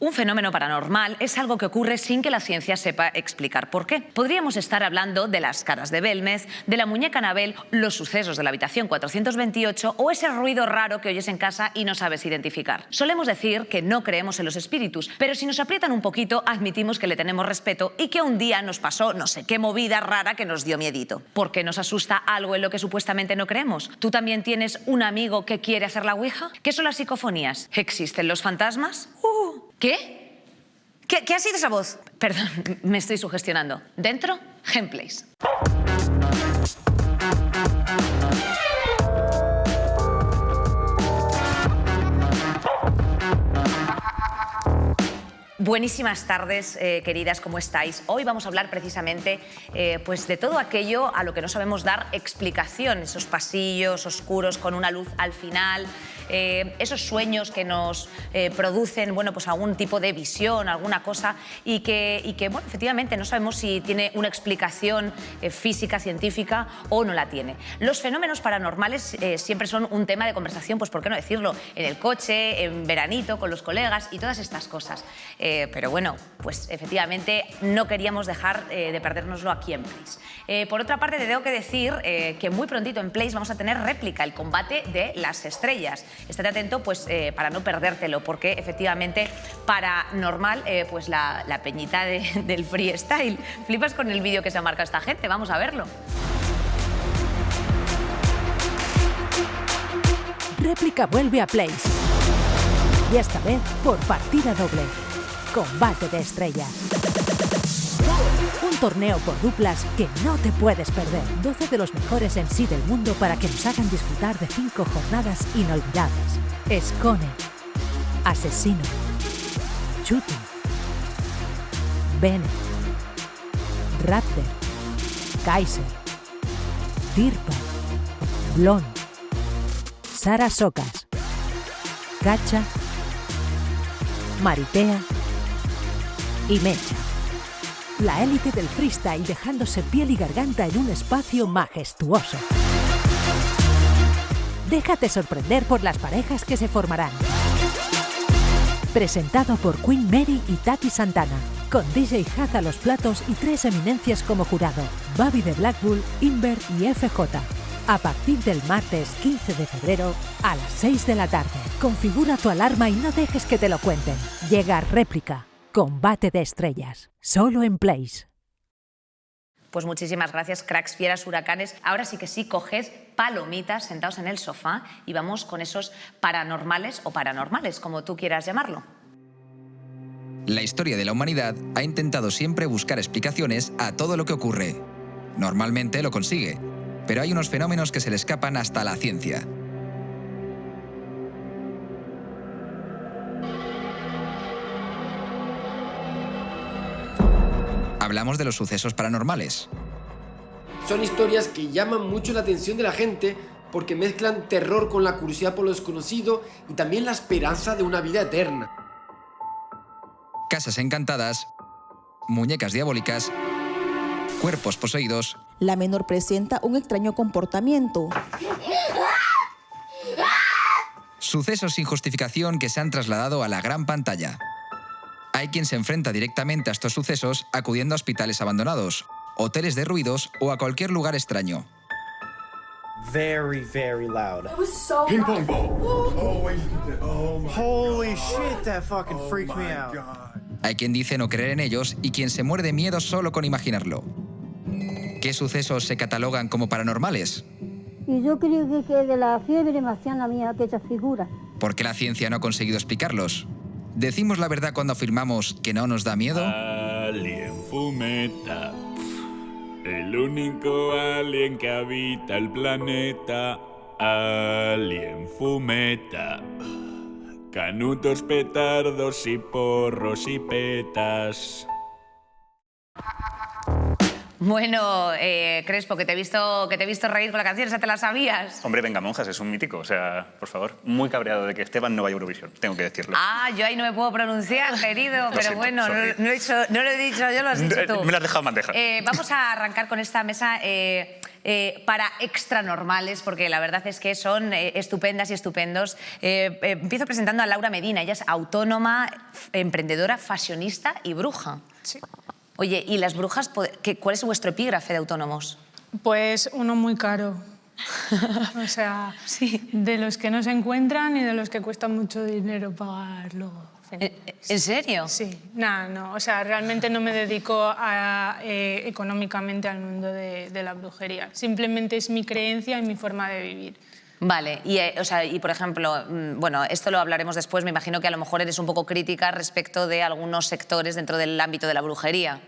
Un fenómeno paranormal es algo que ocurre sin que la ciencia sepa explicar por qué. Podríamos estar hablando de las caras de Belmez, de la muñeca Anabel, los sucesos de la habitación 428 o ese ruido raro que oyes en casa y no sabes identificar. Solemos decir que no creemos en los espíritus, pero si nos aprietan un poquito, admitimos que le tenemos respeto y que un día nos pasó no sé qué movida rara que nos dio miedito. ¿Por qué nos asusta algo en lo que supuestamente no creemos? ¿Tú también tienes un amigo que quiere hacer la ouija? ¿Qué son las psicofonías? ¿Existen los fantasmas? ¿Qué? ¿Qué ha sido esa voz? Perdón, me estoy sugestionando. ¿Dentro? Gameplays. Buenísimas tardes, queridas, ¿cómo estáis? Hoy vamos a hablar precisamente pues de todo aquello a lo que no sabemos dar explicación, esos pasillos oscuros con una luz al final, esos sueños que nos producen pues algún tipo de visión, alguna cosa y que bueno, efectivamente no sabemos si tiene una explicación física, científica o no la tiene. Los fenómenos paranormales siempre son un tema de conversación, pues por qué no decirlo, en el coche, en veranito, con los colegas y todas estas cosas. Pero bueno, pues efectivamente no queríamos dejar de perdérnoslo aquí en Place. Por otra parte, te tengo que decir que muy prontito en Place vamos a tener réplica, el combate de las estrellas. Estate atento pues, para no perdértelo, porque efectivamente paranormal, pues la peñita del freestyle. Flipas con el vídeo que se ha marcado esta gente, vamos a verlo. Réplica vuelve a Place. Y esta vez por partida doble. Combate de estrellas. Un torneo por duplas que no te puedes perder. 12 de los mejores en sí del mundo para que nos hagan disfrutar de 5 jornadas inolvidables. Skone, Asesino, Shooting, Bennett, Raptor, Kaiser, Dirpa, Blon, Sara Socas, Gacha, Maritea y Mecha. La élite del freestyle dejándose piel y garganta en un espacio majestuoso. Déjate sorprender por las parejas que se formarán. Presentado por Queen Mary y Tati Santana, con DJ Haz a los platos y 3 eminencias como jurado, Babi de Black Bull, Inver y FJ. A partir del martes 15 de febrero a las 6 de la tarde. Configura tu alarma y no dejes que te lo cuenten. Llega Réplica. Combate de estrellas. Solo en Place. Pues muchísimas gracias, cracks, fieras, huracanes. Ahora sí que sí, coged palomitas sentados en el sofá y vamos con esos paranormales o paranormales, como tú quieras llamarlo. La historia de la humanidad ha intentado siempre buscar explicaciones a todo lo que ocurre. Normalmente lo consigue, pero hay unos fenómenos que se le escapan hasta a la ciencia. Hablamos de los sucesos paranormales. Son historias que llaman mucho la atención de la gente porque mezclan terror con la curiosidad por lo desconocido y también la esperanza de una vida eterna. Casas encantadas, muñecas diabólicas, cuerpos poseídos. La menor presenta un extraño comportamiento. Sucesos sin justificación que se han trasladado a la gran pantalla. Hay quien se enfrenta directamente a estos sucesos acudiendo a hospitales abandonados, hoteles de ruidos o a cualquier lugar extraño. Very, very loud. It was so Ping pong ball. Holy shit, that fucking freaked me out. Hay quien dice no creer en ellos y quien se muere de miedo solo con imaginarlo. ¿Qué sucesos se catalogan como paranormales? Y yo creo que de la fiebre me hacían a mí aquellas figuras. ¿Por qué la ciencia no ha conseguido explicarlos? ¿Decimos la verdad cuando afirmamos que no nos da miedo? Alien Fumeta, el único alien que habita el planeta. Alien Fumeta, canutos, petardos y porros y petas. Bueno, Crespo, que te he visto reír con la canción, ¿esa te la sabías? Hombre, venga, monjas, es un mítico, o sea, por favor. Muy cabreado de que Esteban no vaya a Eurovisión, tengo que decirlo. Ah, yo ahí no me puedo pronunciar, querido, pero siento, bueno, no lo he dicho yo, lo has dicho tú. Me lo has dejado en bandeja. Vamos a arrancar con esta mesa. para extranormales, porque la verdad es que son estupendas y estupendos. Empiezo presentando a Laura Medina. Ella es autónoma, emprendedora, fashionista y bruja. Sí. Oye, ¿y las brujas, cuál es vuestro epígrafe de autónomos? Pues uno muy caro. O sea, sí. De los que no se encuentran y de los que cuesta mucho dinero pagar luego. ¿En serio? Sí, nada, no. O sea, realmente no me dedico económicamente al mundo de la brujería. Simplemente es mi creencia y mi forma de vivir. Vale, y por ejemplo, bueno, esto lo hablaremos después, me imagino que a lo mejor eres un poco crítica respecto de algunos sectores dentro del ámbito de la brujería.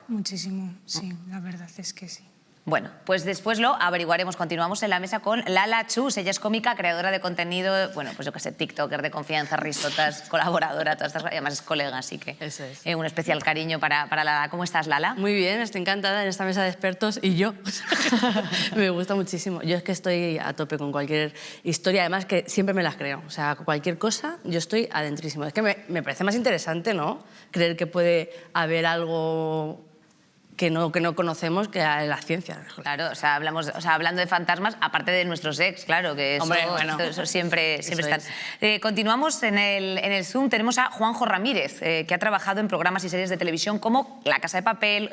Muchísimo, sí, la verdad es que sí. Bueno, pues después lo averiguaremos. Continuamos en la mesa con Lala Chus. Ella es cómica, creadora de contenido, bueno, pues yo qué sé, tiktoker de confianza, risotas, colaboradora, todas estas, además es colega, así que eso es. Un especial cariño para Lala. ¿Cómo estás, Lala? Muy bien, estoy encantada en esta mesa de expertos y yo. Me gusta muchísimo. Yo es que estoy a tope con cualquier historia, además que siempre me las creo. O sea, cualquier cosa, yo estoy adentrísimo. Es que me parece más interesante, ¿no? Creer que puede haber algo que no conocemos que la ciencia. Claro, o sea, hablando de fantasmas, aparte de nuestros ex, claro, que eso, hombre, bueno, eso siempre eso están. Continuamos en el Zoom, tenemos a Juanjo Ramírez, que ha trabajado en programas y series de televisión como La Casa de Papel,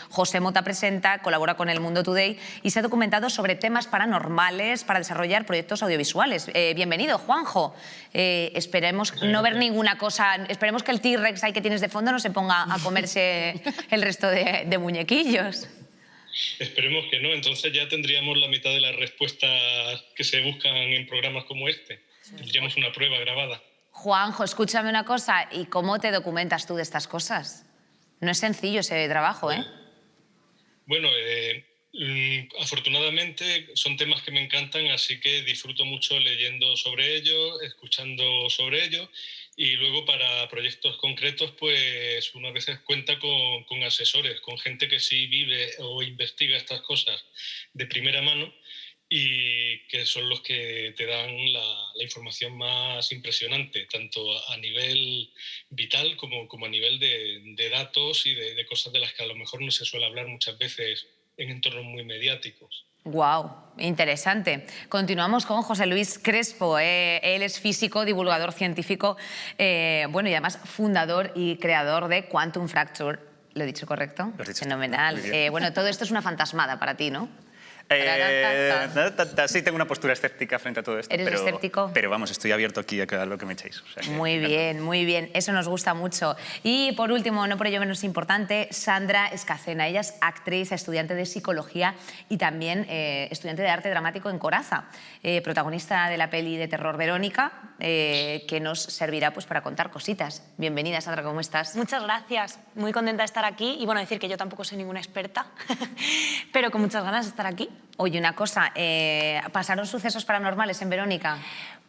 José Mota Presenta, colabora con El Mundo Today y se ha documentado sobre temas paranormales para desarrollar proyectos audiovisuales. Bienvenido, Juanjo. Esperemos no ver ninguna cosa, esperemos que el T-Rex ahí que tienes de fondo no se ponga a comerse el resto de muñequillos. Esperemos que no, entonces ya tendríamos la mitad de las respuestas que se buscan en programas como este. Tendríamos una prueba grabada. Juanjo, escúchame una cosa, ¿y cómo te documentas tú de estas cosas? No es sencillo ese trabajo, ¿eh? Bueno, afortunadamente son temas que me encantan, así que disfruto mucho leyendo sobre ello, escuchando sobre ello. Y luego para proyectos concretos, pues uno a veces cuenta con asesores, con gente que sí vive o investiga estas cosas de primera mano y que son los que te dan la información más impresionante, tanto a nivel vital como a nivel de datos y de cosas de las que a lo mejor no se suele hablar muchas veces en entornos muy mediáticos. Guau, interesante. Continuamos con José Luis Crespo. Él es físico, divulgador científico, bueno, y además fundador y creador de Quantum Fracture. ¿Lo he dicho correcto? Lo has dicho. Fenomenal. Bueno, todo esto es una fantasmada para ti, ¿no? Sí, tengo una postura escéptica frente a todo esto. ¿Eres escéptico? Pero vamos, estoy abierto aquí a lo que me echéis. O sea que, muy bien, muy bien. Eso nos gusta mucho. Y por último, no por ello menos importante, Sandra Escacena. Ella es actriz, estudiante de psicología y también estudiante de arte dramático en Coraza. Protagonista de la peli de terror Verónica, que nos servirá pues, para contar cositas. Bienvenida, Sandra, ¿cómo estás? Muchas gracias. Muy contenta de estar aquí. Y bueno, decir que yo tampoco soy ninguna experta, pero con muchas ganas de estar aquí. Oye, una cosa, ¿pasaron sucesos paranormales en Verónica?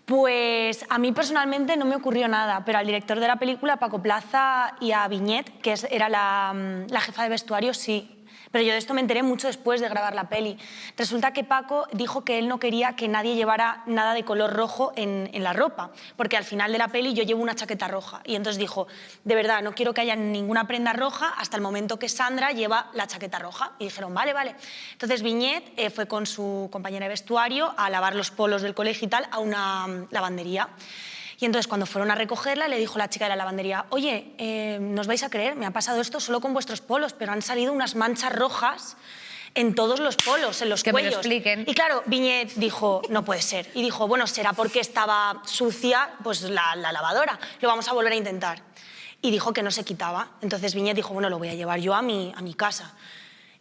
Pues a mí personalmente no me ocurrió nada, pero al director de la película, Paco Plaza, y a Viñet, que era la jefa de vestuario, sí. Pero yo de esto me enteré mucho después de grabar la peli. Resulta que Paco dijo que él no quería que nadie llevara nada de color rojo en la ropa, porque al final de la peli yo llevo una chaqueta roja. Y entonces dijo, de verdad, no quiero que haya ninguna prenda roja hasta el momento que Sandra lleva la chaqueta roja. Y dijeron, vale, vale. Entonces Viñet fue con su compañera de vestuario a lavar los polos del colegio y tal a una lavandería. Y entonces cuando fueron a recogerla le dijo la chica de la lavandería, oye, no os vais a creer, me ha pasado esto solo con vuestros polos, pero han salido unas manchas rojas en todos los polos, en los que cuellos. Me lo expliquen. Y claro, Viñet dijo, no puede ser. Y dijo, bueno, será porque estaba sucia pues, la lavadora, lo vamos a volver a intentar. Y dijo que no se quitaba. Entonces Viñet dijo, bueno, lo voy a llevar yo a mi casa.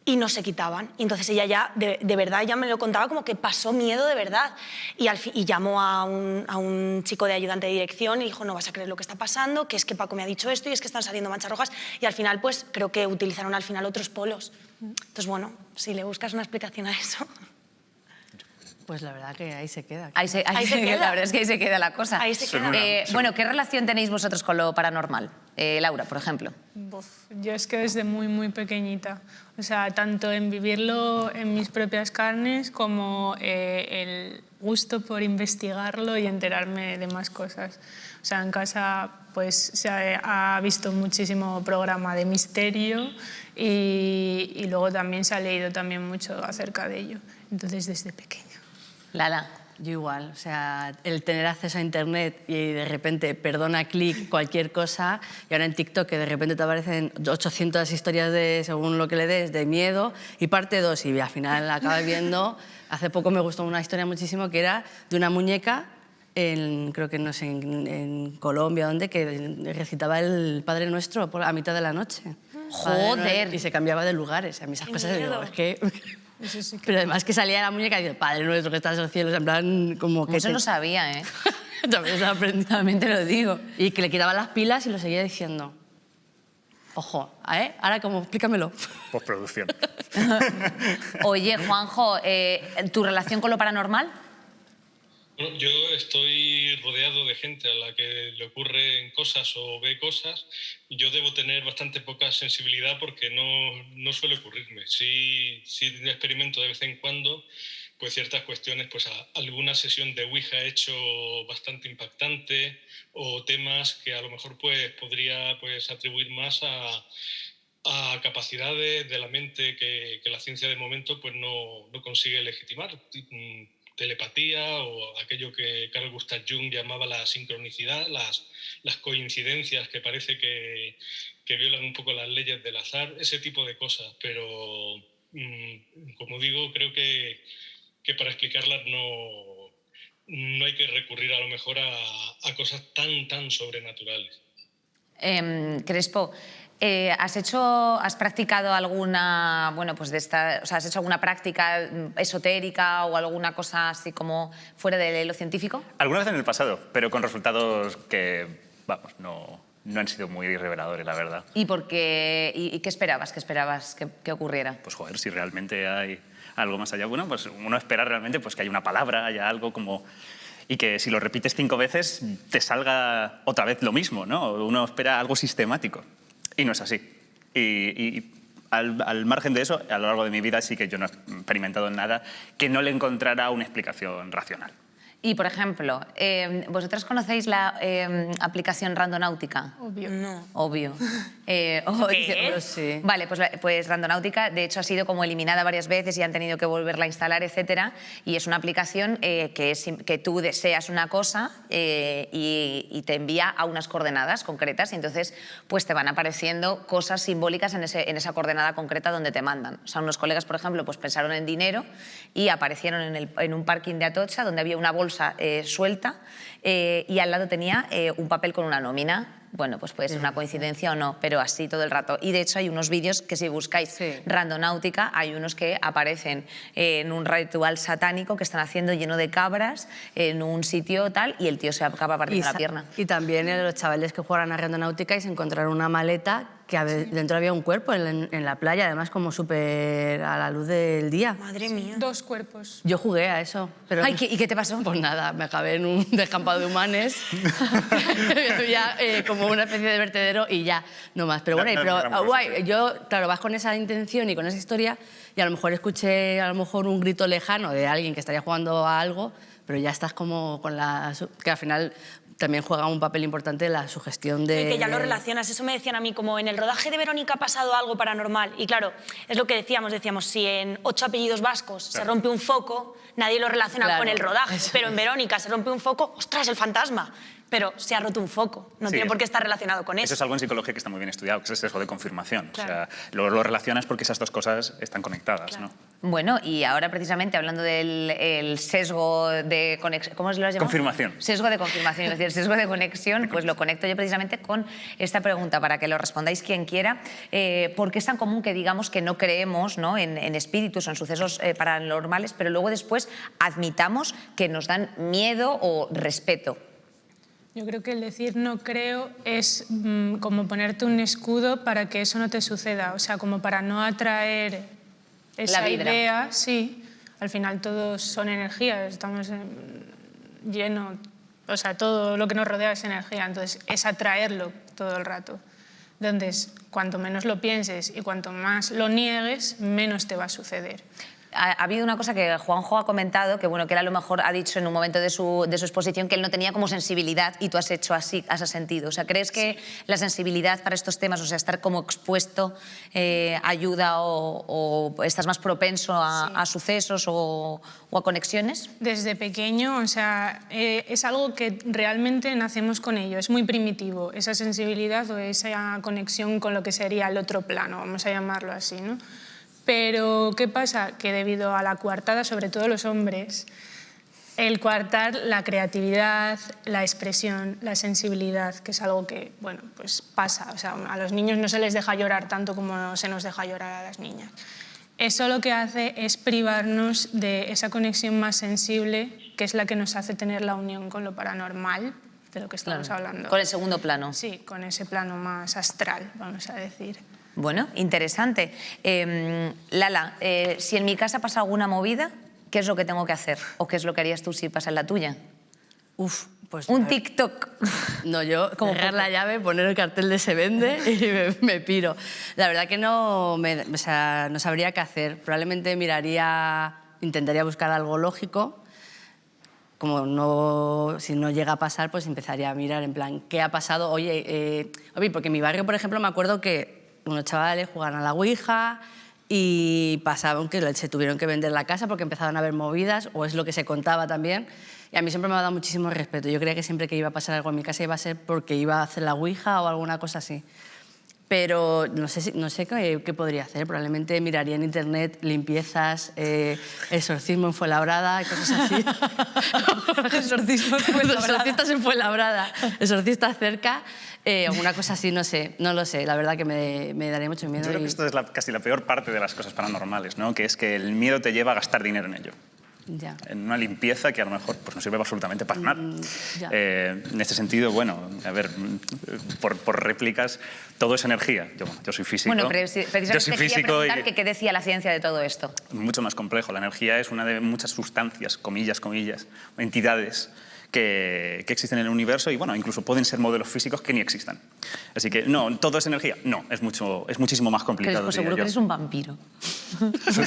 Y no se quitaban. Y entonces ella ya, de verdad, ya me lo contaba como que pasó miedo de verdad. Y llamó a un chico de ayudante de dirección y dijo, no vas a creer lo que está pasando, que es que Paco me ha dicho esto y es que están saliendo manchas rojas. Y al final, pues, creo que utilizaron al final otros polos. Entonces, bueno, si le buscas una explicación a eso... Pues la verdad que ahí se queda. Ahí se queda. La verdad es que ahí se queda la cosa. Ahí se queda. Bueno, ¿qué relación tenéis vosotros con lo paranormal? Laura, por ejemplo. Yo es que desde muy, muy pequeñita, o sea, tanto en vivirlo en mis propias carnes como el gusto por investigarlo y enterarme de más cosas. O sea, en casa pues se ha visto muchísimo programa de misterio y luego también se ha leído también mucho acerca de ello. Entonces, desde pequeña. Lala. Yo igual, o sea, el tener acceso a internet y de repente perdona clic cualquier cosa y ahora en TikTok que de repente te aparecen 800 historias de, según lo que le des, de miedo y parte 2 y al final acabas viendo, hace poco me gustó una historia muchísimo que era de una muñeca, creo que no sé, en Colombia, donde que recitaba el Padre Nuestro a mitad de la noche. Joder. Y se cambiaba de lugares, a mí esas cosas digo, es que... Pero además que salía la muñeca y dice, Padre Nuestro que estás en los cielos, en plan como que... Eso no sabía, ¿eh? También lo aprendí, también te lo digo. Y que le quitaba las pilas y lo seguía diciendo. Ojo, ¿eh? Ahora, ¿cómo? Explícamelo. Postproducción. Oye, Juanjo, ¿tu relación con lo paranormal? Bueno, yo estoy rodeado de gente a la que le ocurren cosas o ve cosas. Yo debo tener bastante poca sensibilidad porque no suele ocurrirme. Sí experimento de vez en cuando pues ciertas cuestiones, pues alguna sesión de Ouija he hecho bastante impactante o temas que a lo mejor pues podría pues atribuir más a capacidades de la mente que la ciencia de momento pues no consigue legitimar. Telepatía o aquello que Carl Gustav Jung llamaba la sincronicidad, las coincidencias que parece que violan un poco las leyes del azar, ese tipo de cosas. Pero, como digo, creo que para explicarlas no hay que recurrir a lo mejor a cosas tan sobrenaturales. Crespo, ¿has practicado alguna, bueno, pues de esta, o sea, has hecho alguna práctica esotérica o alguna cosa así como fuera de lo científico? Alguna vez en el pasado, pero con resultados que, vamos, no han sido muy reveladores, la verdad. ¿Y qué esperabas? ¿Qué esperabas que ocurriera? Pues joder, si realmente hay algo más allá, bueno, pues uno espera realmente pues que haya una palabra, haya algo como... Y que si lo repites 5 veces te salga otra vez lo mismo, ¿no? Uno espera algo sistemático. Y no es así. Y al margen de eso, a lo largo de mi vida sí que yo no he experimentado nada que no le encontrara una explicación racional. Y, por ejemplo, ¿vosotras conocéis la aplicación Randonáutica? Obvio. No. Obvio. ¿Qué? Sí. Vale, pues Randonáutica, de hecho, ha sido como eliminada varias veces y han tenido que volverla a instalar, etcétera. Y es una aplicación que tú deseas una cosa y te envía a unas coordenadas concretas y entonces pues te van apareciendo cosas simbólicas en esa coordenada concreta donde te mandan. O sea, unos colegas, por ejemplo, pues pensaron en dinero y aparecieron en un parking de Atocha donde había una bolsa suelta y al lado tenía un papel con una nómina. Bueno, pues puede ser una coincidencia o no, pero así todo el rato. Y de hecho hay unos vídeos que si buscáis Randonáutica, hay unos que aparecen en un ritual satánico que están haciendo lleno de cabras en un sitio tal y el tío se acaba partiendo la pierna. Y también los chavales que jugaran a Randonáutica y se encontraron una maleta que dentro había un cuerpo en la playa, además como súper a la luz del día. Madre mía. 2 cuerpos. Yo jugué a eso. Pero Ay, ¿y qué te pasó? Pues nada, me acabé en un descampado de humanes, ya, como una especie de vertedero y ya, no más. Pero bueno, guay, yo, claro, vas con esa intención y con esa historia y a lo mejor escuché un grito lejano de alguien que estaría jugando a algo, pero ya estás como con la... que al final... también juega un papel importante la sugestión de... Y que ya lo relacionas, eso me decían a mí, como en el rodaje de Verónica ha pasado algo paranormal. Y claro, es lo que decíamos, si en 8 apellidos vascos se rompe un foco, nadie lo relaciona con el rodaje, pero en Verónica se rompe un foco, ¡ostras, el fantasma! Pero se ha roto un foco, no tiene por qué estar relacionado con eso. Eso es algo en psicología que está muy bien estudiado, que es el sesgo de confirmación. Claro. O sea, lo relacionas porque esas dos cosas están conectadas, Claro. ¿no? Bueno, y ahora precisamente hablando del sesgo de conexión, ¿cómo se lo has llamado? Confirmación. Sesgo de confirmación, es decir, sesgo de conexión, pues lo conecto yo precisamente con esta pregunta para que lo respondáis quien quiera. ¿Por qué es tan común que digamos que no creemos, ¿no?, en espíritus o en sucesos paranormales, pero luego después admitamos que nos dan miedo o respeto? Yo creo que el decir no creo es como ponerte un escudo para que eso no te suceda, o sea, como para no atraer esa idea. Sí, al final todos son energías, estamos llenos, o sea, todo lo que nos rodea es energía, entonces es atraerlo todo el rato. Entonces, cuanto menos lo pienses y cuanto más lo niegues, menos te va a suceder. Ha habido una cosa que Juanjo ha comentado, que bueno, que él a lo mejor ha dicho en un momento de su exposición que él no tenía como sensibilidad y tú has hecho así, has sentido. O sea, ¿crees que la sensibilidad para estos temas, o sea, estar como expuesto, ayuda o estás más propenso a sucesos o a conexiones? Desde pequeño, o sea, es algo que realmente nacemos con ello, es muy primitivo, esa sensibilidad o esa conexión con lo que sería el otro plano, vamos a llamarlo así, ¿no? Pero, ¿qué pasa? Que debido a la coartada, sobre todo los hombres, el coartar la creatividad, la expresión, la sensibilidad, que es algo que, bueno, pues pasa. O sea, a los niños no se les deja llorar tanto como se nos deja llorar a las niñas. Eso lo que hace es privarnos de esa conexión más sensible, que es la que nos hace tener la unión con lo paranormal, de lo que estamos hablando. Con el segundo plano. Sí, con ese plano más astral, vamos a decir. Bueno, interesante. Lala, si en mi casa pasa alguna movida, ¿qué es lo que tengo que hacer? ¿O qué es lo que harías tú si pasa en la tuya? Pues un TikTok. No, yo cerrar la llave, poner el cartel de se vende y me piro. La verdad que no sabría qué hacer. Probablemente intentaría buscar algo lógico. Si no llega a pasar, pues empezaría a mirar en plan, ¿qué ha pasado? Oye, porque en mi barrio, por ejemplo, me acuerdo que unos chavales jugaban a la Ouija y pasaban que se tuvieron que vender la casa porque empezaban a haber movidas, o es lo que se contaba también. Y a mí siempre me ha dado muchísimo respeto. Yo creía que siempre que iba a pasar algo en mi casa iba a ser porque iba a hacer la Ouija o alguna cosa así. Pero no sé qué podría hacer. Probablemente miraría en internet limpiezas, exorcismo en Fuenlabrada, cosas así. Exorcistas en Fuenlabrada, exorcistas cerca, alguna cosa así, no sé, no lo sé. La verdad que me daría mucho miedo. Yo creo que esto es casi la peor parte de las cosas paranormales, ¿no? Que es que el miedo te lleva a gastar dinero en ello. Ya. En una limpieza que a lo mejor pues, no sirve absolutamente para nada. En este sentido, bueno, a ver, por réplicas, todo es energía. Yo soy físico. Bueno, precisamente yo soy físico quería preguntar qué decía la ciencia de todo esto. Mucho más complejo. La energía es una de muchas sustancias, comillas, entidades que existen en el universo y, bueno, incluso pueden ser modelos físicos que ni existan. Así que, no, ¿todo es energía? No, es muchísimo más complicado. Pues seguro que eres un vampiro.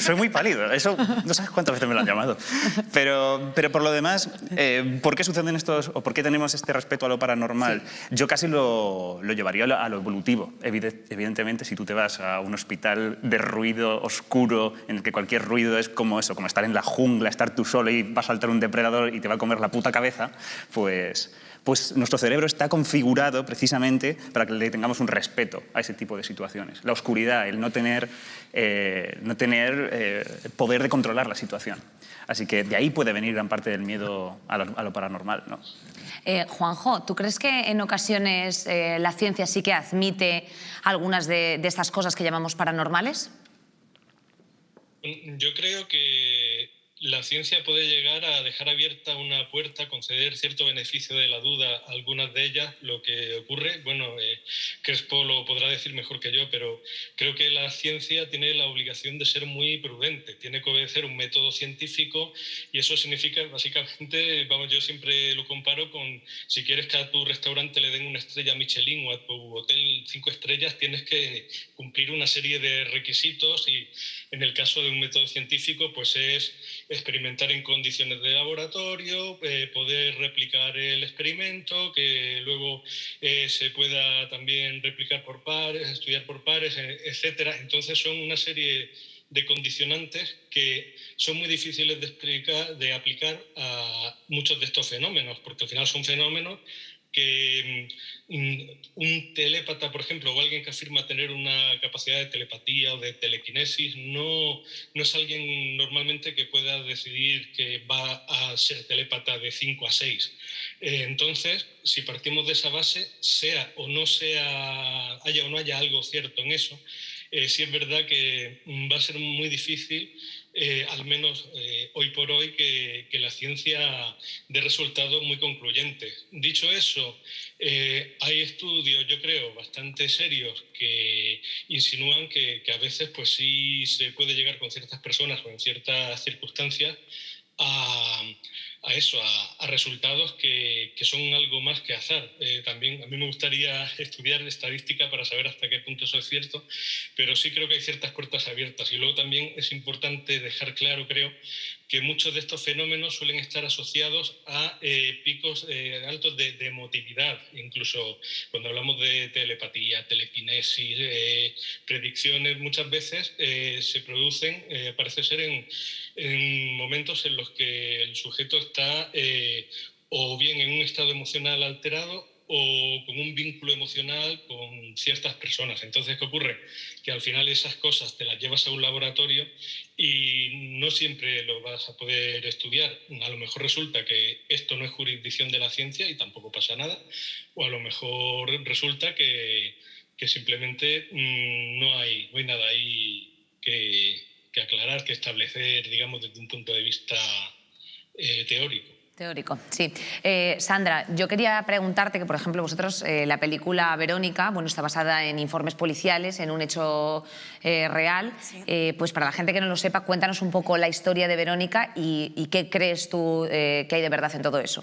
Soy muy pálido, eso no sabes cuántas veces me lo han llamado. Pero por lo demás, ¿por qué suceden estos, o por qué tenemos este respeto a lo paranormal? Sí. Yo casi lo llevaría a lo evolutivo. Evidentemente, si tú te vas a un hospital de ruido oscuro, en el que cualquier ruido es como eso, como estar en la jungla, estar tú solo y va a saltar un depredador y te va a comer la puta cabeza, pues nuestro cerebro está configurado precisamente para que le tengamos un respeto a ese tipo de situaciones. La oscuridad, el no tener poder de controlar la situación. Así que de ahí puede venir gran parte del miedo a lo paranormal, ¿no? Juanjo, ¿tú crees que en ocasiones la ciencia sí que admite algunas de estas cosas que llamamos paranormales? Yo creo que la ciencia puede llegar a dejar abierta una puerta, conceder cierto beneficio de la duda a algunas de ellas. Lo que ocurre, bueno, Crespo lo podrá decir mejor que yo, pero creo que la ciencia tiene la obligación de ser muy prudente, tiene que obedecer un método científico y eso significa básicamente, vamos, yo siempre lo comparo con si quieres que a tu restaurante le den una estrella Michelin o a tu hotel 5 estrellas, tienes que cumplir una serie de requisitos y en el caso de un método científico pues es experimentar en condiciones de laboratorio, poder replicar el experimento, que luego se pueda también replicar por pares, estudiar por pares, etcétera. Entonces son una serie de condicionantes que son muy difíciles de aplicar a muchos de estos fenómenos, porque al final son fenómenos que un telépata, por ejemplo, o alguien que afirma tener una capacidad de telepatía o de telequinesis, no es alguien normalmente que pueda decidir que va a ser telépata de 5 a 6. Entonces, si partimos de esa base, sea o no sea, haya o no haya algo cierto en eso, sí es verdad que va a ser muy difícil, al menos hoy por hoy, que la ciencia dé resultados muy concluyentes. Dicho eso, hay estudios, yo creo, bastante serios que insinúan que a veces pues sí se puede llegar con ciertas personas o en ciertas circunstancias a a resultados que son algo más que azar. También a mí me gustaría estudiar estadística para saber hasta qué punto eso es cierto, pero sí creo que hay ciertas puertas abiertas. Y luego también es importante dejar claro, creo, que muchos de estos fenómenos suelen estar asociados a picos altos de emotividad. Incluso cuando hablamos de telepatía, telequinesis, predicciones, muchas veces se producen, parece ser, en momentos en los que el sujeto está o bien en un estado emocional alterado o con un vínculo emocional con ciertas personas. Entonces, ¿qué ocurre? Que al final esas cosas te las llevas a un laboratorio y no siempre lo vas a poder estudiar. A lo mejor resulta que esto no es jurisdicción de la ciencia y tampoco pasa nada, o a lo mejor resulta que simplemente no hay nada ahí que aclarar, que establecer, digamos, desde un punto de vista teórico. Teórico, sí. Sandra, yo quería preguntarte que, por ejemplo, vosotros, la película Verónica, bueno, está basada en informes policiales, en un hecho real. Sí. Pues para la gente que no lo sepa, cuéntanos un poco la historia de Verónica y qué crees tú que hay de verdad en todo eso.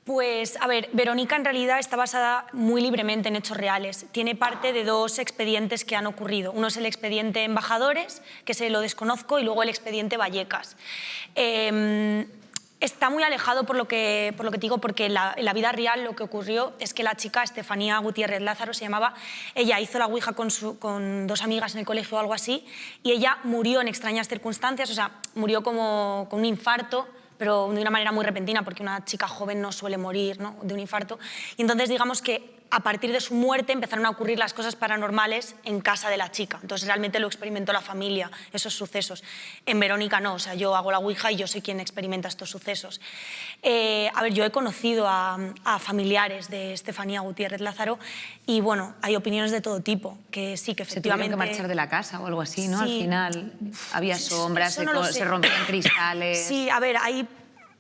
Pues, a ver, Verónica en realidad está basada muy libremente en hechos reales. Tiene parte de 2 expedientes que han ocurrido. Uno es el expediente Embajadores, que se lo desconozco, y luego el expediente Vallecas. Está muy alejado por lo que te digo, porque en la vida real lo que ocurrió es que la chica, Estefanía Gutiérrez Lázaro se llamaba, ella hizo la ouija con 2 amigas en el colegio o algo así, y ella murió en extrañas circunstancias, o sea, murió como con un infarto, pero de una manera muy repentina, porque una chica joven no suele morir, ¿no?, de un infarto. Y entonces digamos que a partir de su muerte empezaron a ocurrir las cosas paranormales en casa de la chica. Entonces realmente lo experimentó la familia, esos sucesos. En Verónica no, o sea, yo hago la ouija y yo soy quien experimenta estos sucesos. A ver, yo he conocido a familiares de Estefanía Gutiérrez Lázaro y bueno, hay opiniones de todo tipo, que sí, que efectivamente... Se tuvieron que marchar de la casa o algo así, ¿no? Sí. Al final había sombras, No se rompían cristales... Sí, a ver,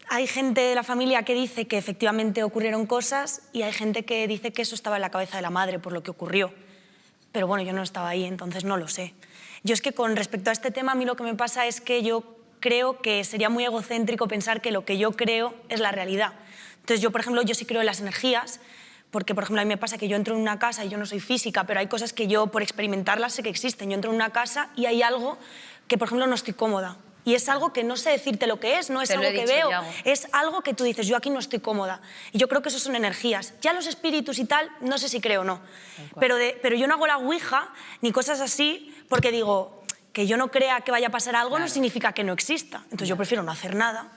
hay gente de la familia que dice que efectivamente ocurrieron cosas y hay gente que dice que eso estaba en la cabeza de la madre por lo que ocurrió. Pero bueno, yo no estaba ahí, entonces no lo sé. Yo es que con respecto a este tema, a mí lo que me pasa es que yo creo que sería muy egocéntrico pensar que lo que yo creo es la realidad. Entonces yo, por ejemplo, yo sí creo en las energías, porque, por ejemplo, a mí me pasa que yo entro en una casa y yo no soy física, pero hay cosas que yo, por experimentarlas, sé que existen. Yo entro en una casa y hay algo que, por ejemplo, no estoy cómoda. Y es algo que no sé decirte lo que es, no es algo que veo, es algo que tú dices, yo aquí no estoy cómoda. Y yo creo que eso son energías. Ya los espíritus y tal, no sé si creo o no. Pero yo no hago la ouija ni cosas así porque digo, que yo no crea que vaya a pasar algo no significa que no exista. Entonces yo prefiero no hacer nada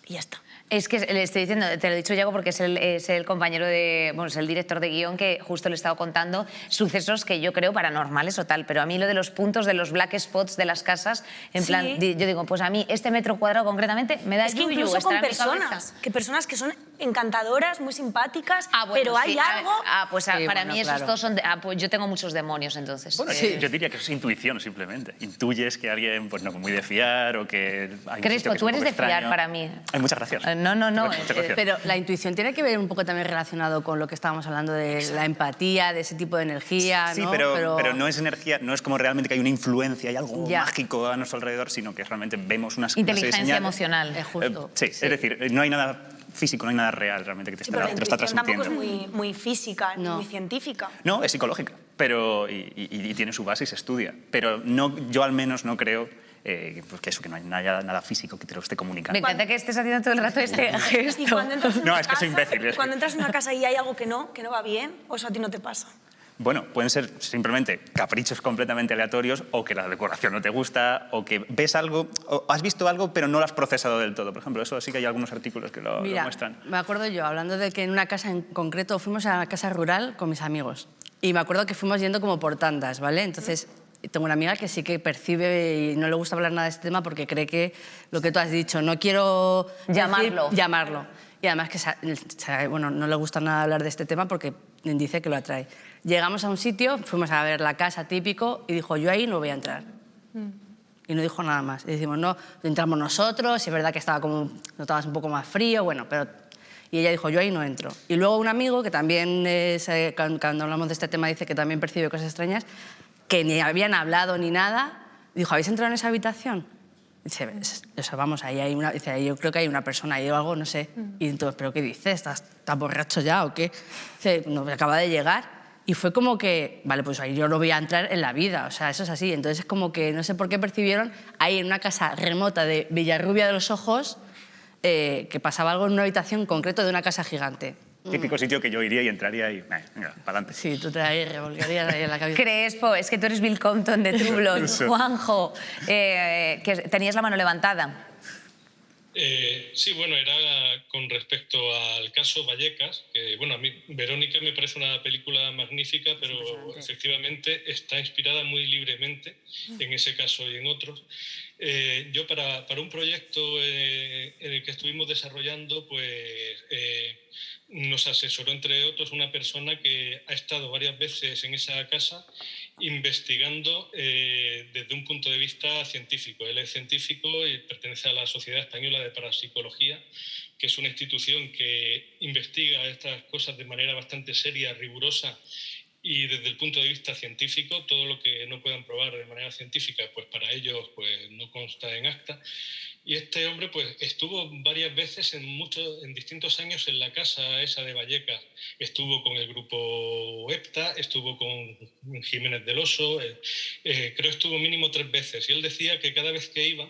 y ya está. Es que le estoy diciendo, te lo he dicho, Yago, porque es el compañero de... Bueno, es el director de guión que justo le he estado contando sucesos que yo creo paranormales o tal, pero a mí lo de los puntos, de los black spots de las casas, en plan, yo digo, pues a mí este metro cuadrado concretamente me da es que incluso con personas, que son encantadoras, muy simpáticas, pero hay algo... Pues para mí esos dos son... pues yo tengo muchos demonios, entonces. Bueno, yo diría que es intuición, simplemente. Intuyes que alguien, pues no, muy de fiar o que... Crespo, tú eres de fiar para mí. Ay, muchas gracias. No. Pero la intuición tiene que ver un poco también relacionado con lo que estábamos hablando de la empatía, de ese tipo de energía, sí, ¿no? pero no es energía, no es como realmente que hay una influencia, hay algo mágico a nuestro alrededor, sino que realmente vemos unas inteligencia emocional. Justo. Sí, es decir, no hay nada físico, no hay nada real realmente que te está transmitiendo. Tampoco es muy física, muy científica. No, es psicológica, pero y tiene su base y se estudia. Pero no, yo al menos no creo pues que no hay nada físico que te lo esté comunicando. Me encanta que estés haciendo todo el rato este gesto. Y cuando entras en no, es que soy imbécil. Cuando entras en una casa y hay algo que no va bien, ¿o eso a ti no te pasa? Bueno, pueden ser simplemente caprichos completamente aleatorios o que la decoración no te gusta o que ves algo, o has visto algo pero no lo has procesado del todo. Por ejemplo, eso sí que hay algunos artículos que lo muestran. Me acuerdo yo, hablando de que en una casa en concreto, fuimos a una casa rural con mis amigos y me acuerdo que fuimos yendo como por tandas, ¿vale? Entonces... Tengo una amiga que sí que percibe y no le gusta hablar nada de este tema porque cree que lo que tú has dicho, no quiero llamarlo. Y además que bueno, no le gusta nada hablar de este tema porque dice que lo atrae. Llegamos a un sitio, fuimos a ver la casa típico y dijo, yo ahí no voy a entrar. Y no dijo nada más. Y decimos, no, entramos nosotros, y es verdad que notabas un poco más frío, bueno, pero... Y ella dijo, yo ahí no entro. Y luego un amigo que también, cuando hablamos de este tema, dice que también percibe cosas extrañas, que ni habían hablado ni nada, dijo, ¿habéis entrado en esa habitación? Dice, o sea, vamos, ahí hay una, dice, yo creo que hay una persona ahí o algo, no sé. Y entonces, ¿pero qué dices? ¿Estás borracho ya o qué? Dice, no, acaba de llegar. Y fue como que, vale, pues ahí yo no voy a entrar en la vida, o sea, eso es así. Entonces es como que no sé por qué percibieron ahí en una casa remota de Villarrubia de los Ojos que pasaba algo en una habitación concreto de una casa gigante. Típico sitio que yo iría y entraría y venga, para adelante. Sí, tú te ahí revolverías ahí en la cabeza. Crespo, es que tú eres Bill Compton de True Blood. Juanjo, que tenías la mano levantada. Sí, bueno, era con respecto al caso Vallecas, que bueno, a mí Verónica me parece una película magnífica, pero efectivamente está inspirada muy libremente en ese caso y en otros. Yo para un proyecto en el que estuvimos desarrollando, pues nos asesoró entre otros una persona que ha estado varias veces en esa casa investigando desde un punto de vista científico. Él es científico y pertenece a la Sociedad Española de Parapsicología, que es una institución que investiga estas cosas de manera bastante seria, rigurosa y desde el punto de vista científico. Todo lo que no puedan probar de manera científica, pues para ellos pues, no consta en acta. Y este hombre pues, estuvo varias veces en distintos años en la casa esa de Vallecas. Estuvo con el grupo EPTA, estuvo con Jiménez del Oso, creo estuvo mínimo 3 veces. Y él decía que cada vez que iba,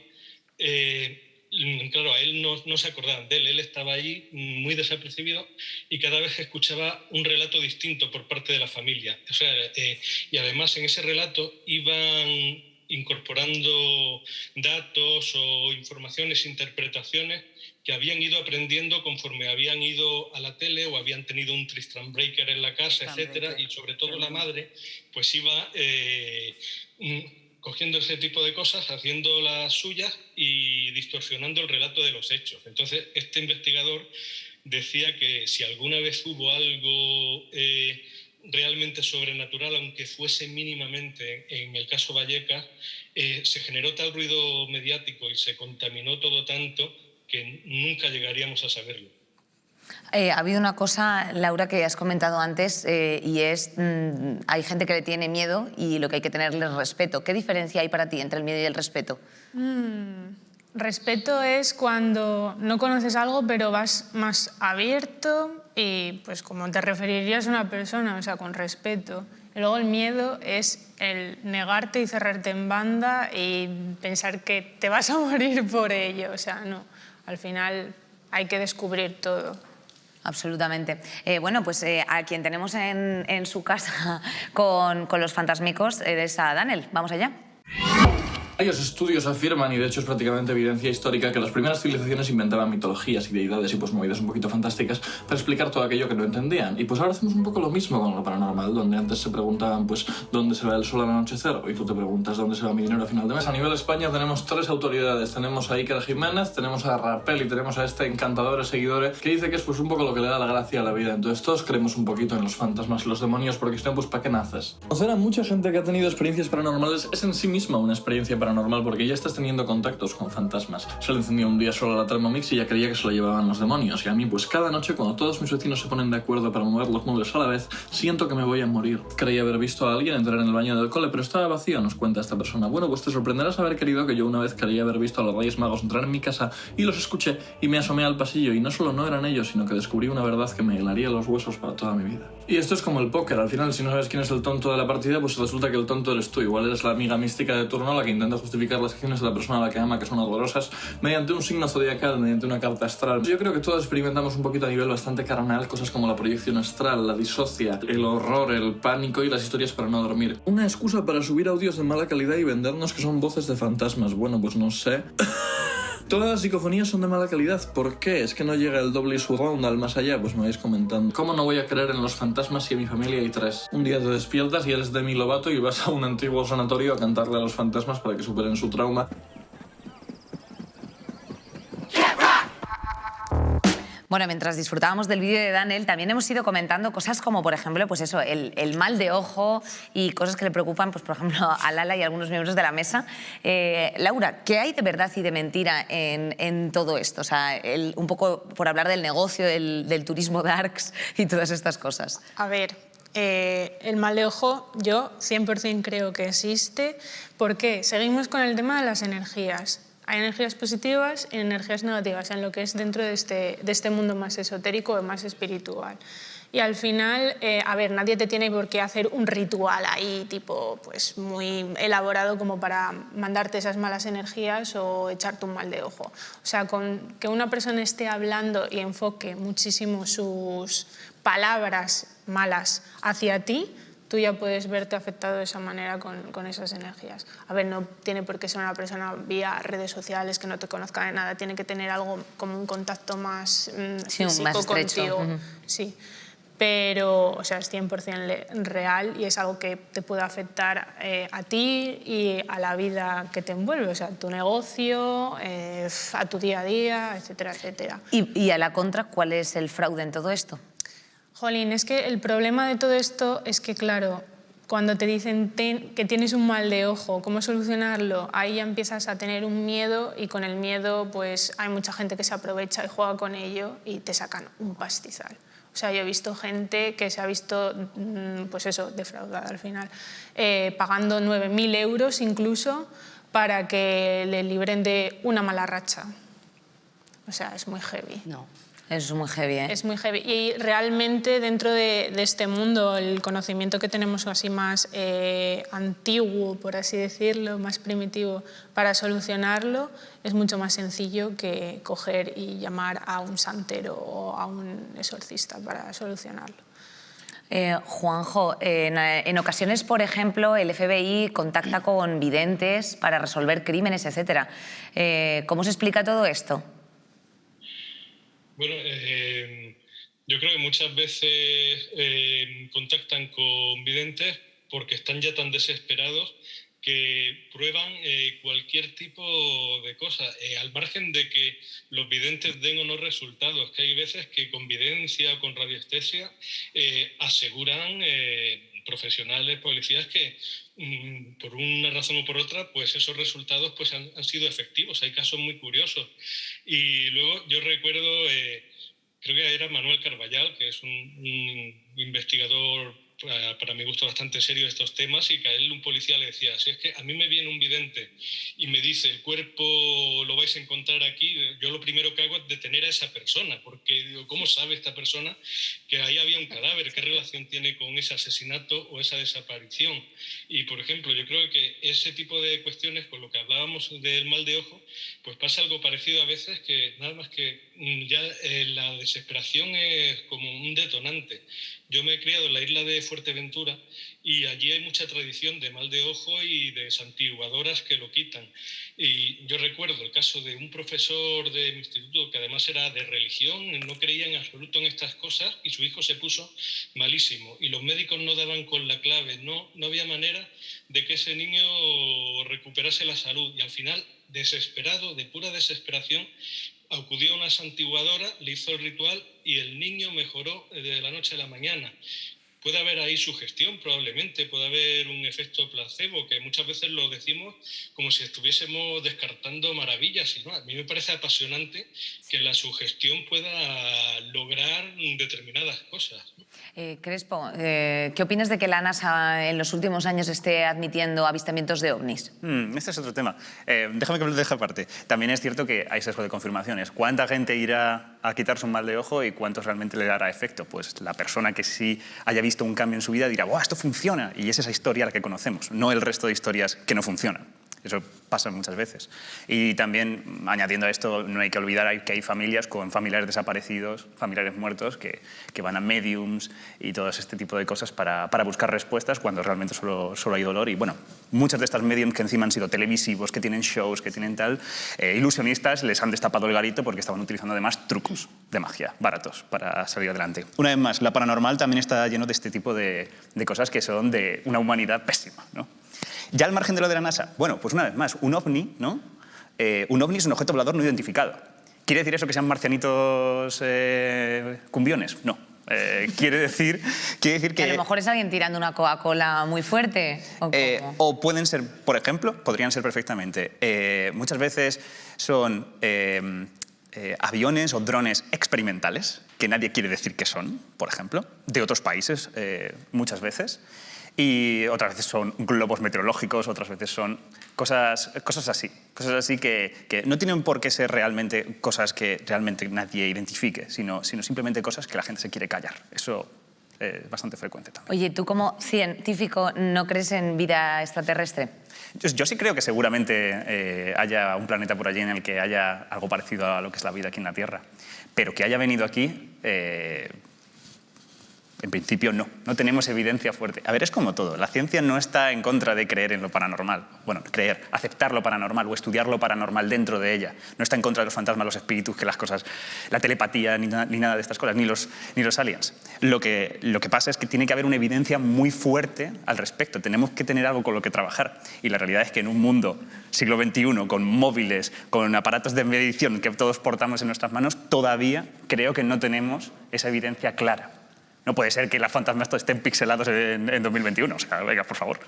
claro, a él no se acordaban de él. Él estaba ahí muy desapercibido y cada vez escuchaba un relato distinto por parte de la familia. O sea, y además en ese relato iban incorporando datos o informaciones, interpretaciones que habían ido aprendiendo conforme habían ido a la tele o habían tenido un Tristram Breaker en la casa, etcétera, y sobre todo la madre pues iba cogiendo ese tipo de cosas, haciendo las suyas y distorsionando el relato de los hechos. Entonces, este investigador decía que si alguna vez hubo algo realmente sobrenatural, aunque fuese mínimamente en el caso Vallecas, se generó tal ruido mediático y se contaminó todo tanto que nunca llegaríamos a saberlo. Ha habido una cosa, Laura, que has comentado antes y es, hay gente que le tiene miedo y lo que hay que tenerle es respeto. ¿Qué diferencia hay para ti entre el miedo y el respeto? Respeto es cuando no conoces algo pero vas más abierto y pues como te referirías a una persona, o sea, con respeto. Y luego el miedo es el negarte y cerrarte en banda y pensar que te vas a morir por ello. O sea, no, al final hay que descubrir todo. Absolutamente. Bueno, pues a quien tenemos en su casa con los fantasmicos es a Daniel. Vamos allá. Varios estudios afirman, y de hecho es prácticamente evidencia histórica, que las primeras civilizaciones inventaban mitologías y deidades y pues movidas un poquito fantásticas para explicar todo aquello que no entendían. Y pues ahora hacemos un poco lo mismo con lo paranormal, donde antes se preguntaban pues dónde se va el sol al anochecer, hoy tú te preguntas dónde se va mi dinero a final de mes. A nivel España tenemos 3 autoridades, tenemos a Iker Jiménez, tenemos a Rapel y tenemos a este encantador seguidor que dice que es pues un poco lo que le da la gracia a la vida. Entonces todos creemos un poquito en los fantasmas y los demonios, porque si no, pues ¿para qué naces? Conocer a mucha gente que ha tenido experiencias paranormales es en sí misma una experiencia paranormal, porque ya estás teniendo contactos con fantasmas. Se le encendió un día solo la Thermomix y ya creía que se lo llevaban los demonios. Y a mí, pues cada noche, cuando todos mis vecinos se ponen de acuerdo para mover los muebles a la vez, siento que me voy a morir. Creía haber visto a alguien entrar en el baño del cole, pero estaba vacío, nos cuenta esta persona. Bueno, pues te sorprenderás haber querido que yo una vez creía haber visto a los Reyes Magos entrar en mi casa y los escuché y me asomé al pasillo y no solo no eran ellos, sino que descubrí una verdad que me helaría los huesos para toda mi vida. Y esto es como el póker. Al final, si no sabes quién es el tonto de la partida, pues resulta que el tonto eres tú. Igual eres la amiga mística de turno, la que intenta justificar las acciones de la persona a la que ama, que son dolorosas, mediante un signo zodiacal, mediante una carta astral. Yo creo que todos experimentamos un poquito a nivel bastante carnal cosas como la proyección astral, la disocia, el horror, el pánico y las historias para no dormir. Una excusa para subir audios de mala calidad y vendernos que son voces de fantasmas. Bueno, pues no sé. Todas las psicofonías son de mala calidad. ¿Por qué? ¿Es que no llega el doble surround al más allá? Pues me vais comentando. ¿Cómo no voy a creer en los fantasmas si en mi familia hay 3? Un día te despiertas y eres Demi Lovato y vas a un antiguo sanatorio a cantarle a los fantasmas para que superen su trauma. Bueno, mientras disfrutábamos del vídeo de Daniel, también hemos ido comentando cosas como, por ejemplo, pues eso, el mal de ojo y cosas que le preocupan, pues, por ejemplo, a Lala y a algunos miembros de la mesa. Laura, ¿qué hay de verdad y de mentira en todo esto? O sea, un poco por hablar del negocio, del turismo darks y todas estas cosas. A ver, el mal de ojo yo 100% creo que existe. ¿Por qué? Seguimos con el tema de las energías. Hay energías positivas y energías negativas en lo que es dentro de este mundo más esotérico o más espiritual. Y al final, a ver, nadie te tiene por qué hacer un ritual ahí, tipo, pues muy elaborado como para mandarte esas malas energías o echarte un mal de ojo. O sea, con que una persona esté hablando y enfoque muchísimo sus palabras malas hacia ti, tú ya puedes verte afectado de esa manera con esas energías. A ver, no tiene por qué ser una persona vía redes sociales que no te conozca de nada, tiene que tener algo como un contacto más físico más estrecho. contigo. Sí. Pero, o sea, es 100% real y es algo que te puede afectar a ti y a la vida que te envuelve, o sea, a tu negocio, a tu día a día, etcétera, etcétera. Y a la contra, ¿cuál es el fraude en todo esto? Jolín, es que el problema de todo esto es que, claro, cuando te dicen que tienes un mal de ojo, ¿cómo solucionarlo? Ahí ya empiezas a tener un miedo y con el miedo pues hay mucha gente que se aprovecha y juega con ello y te sacan un pastizal. O sea, yo he visto gente que se ha visto, pues eso, defraudada al final, pagando 9.000 euros incluso para que le libren de una mala racha. O sea, es muy heavy. No, es muy heavy, ¿eh? Es muy heavy. Y realmente dentro de este mundo, el conocimiento que tenemos así más antiguo, por así decirlo, más primitivo, para solucionarlo, es mucho más sencillo que coger y llamar a un santero o a un exorcista para solucionarlo. Juanjo, en ocasiones, por ejemplo, el FBI contacta con videntes para resolver crímenes, etc. ¿Cómo se explica todo esto? Bueno, yo creo que muchas veces contactan con videntes porque están ya tan desesperados que prueban cualquier tipo de cosa, al margen de que los videntes den o no resultados, que hay veces que con videncia o con radiestesia aseguran profesionales, policías que por una razón o por otra, pues esos resultados pues han sido efectivos. Hay casos muy curiosos. Y luego yo recuerdo, creo que era Manuel Carballal, que es un investigador para mi gusto bastante serio de estos temas, y que a él un policía le decía, si es que a mí me viene un vidente y me dice el cuerpo lo vais a encontrar aquí, yo lo primero que hago es detener a esa persona, porque digo, ¿cómo sabe esta persona que ahí había un cadáver? ¿Qué relación tiene con ese asesinato o esa desaparición? Y por ejemplo, yo creo que ese tipo de cuestiones, con lo que hablábamos del mal de ojo, pues pasa algo parecido a veces, que nada más que ya la desesperación es como un detonante. Yo me he criado en la isla de Fuerteventura y allí hay mucha tradición de mal de ojo y de santiguadoras que lo quitan. Y yo recuerdo el caso de un profesor de mi instituto que además era de religión, no creía en absoluto en estas cosas y su hijo se puso malísimo. Y los médicos no daban con la clave, no había manera de que ese niño recuperase la salud. Y al final, desesperado, de pura desesperación, acudió a una santiguadora, le hizo el ritual y el niño mejoró de la noche a la mañana. Puede haber ahí sugestión, probablemente, puede haber un efecto placebo, que muchas veces lo decimos como si estuviésemos descartando maravillas. Y no, a mí me parece apasionante que la sugestión pueda lograr determinadas cosas. Crespo, ¿qué opinas de que la NASA en los últimos años esté admitiendo avistamientos de ovnis? Este es otro tema. Déjame que lo deje aparte. También es cierto que hay sesgo de confirmaciones. ¿Cuánta gente irá a quitarse un mal de ojo y cuántos realmente le dará efecto? Pues la persona que sí haya visto un cambio en su vida dirá, ¡wow, esto funciona! Y es esa historia la que conocemos, no el resto de historias que no funcionan. Eso pasa muchas veces. Y también, añadiendo a esto, no hay que olvidar que hay familias con familiares desaparecidos, familiares muertos, que van a mediums y todo este tipo de cosas para buscar respuestas cuando realmente solo hay dolor. Y bueno, muchas de estas mediums que encima han sido televisivos, que tienen shows, que tienen tal, ilusionistas les han destapado el garito porque estaban utilizando además trucos de magia baratos para salir adelante. Una vez más, la paranormal también está lleno de este tipo de cosas que son de una humanidad pésima, ¿no? Ya al margen de lo de la NASA, bueno, pues una vez más, un ovni, ¿no? Un ovni es un objeto volador no identificado. ¿Quiere decir eso que sean marcianitos cumbiones? No. Quiere decir que... A lo mejor es alguien tirando una Coca-Cola muy fuerte. O pueden ser, por ejemplo, podrían ser perfectamente. Muchas veces son aviones o drones experimentales, que nadie quiere decir que son, por ejemplo, de otros países muchas veces. Y otras veces son globos meteorológicos, otras veces son cosas así. Cosas así que no tienen por qué ser realmente cosas que realmente nadie identifique, sino simplemente cosas que la gente se quiere callar. Eso es bastante frecuente también. Oye, ¿tú como científico no crees en vida extraterrestre? Yo sí creo que seguramente haya un planeta por allí en el que haya algo parecido a lo que es la vida aquí en la Tierra. Pero que haya venido aquí, en principio no tenemos evidencia fuerte. A ver, es como todo. La ciencia no está en contra de creer en lo paranormal. Bueno, aceptar lo paranormal o estudiar lo paranormal dentro de ella. No está en contra de los fantasmas, los espíritus, que las cosas, la telepatía, ni nada de estas cosas, ni los aliens. Lo que pasa es que tiene que haber una evidencia muy fuerte al respecto. Tenemos que tener algo con lo que trabajar. Y la realidad es que en un mundo siglo XXI, con móviles, con aparatos de medición que todos portamos en nuestras manos, todavía creo que no tenemos esa evidencia clara. No puede ser que los fantasmas estén pixelados en 2021. O sea, venga, por favor.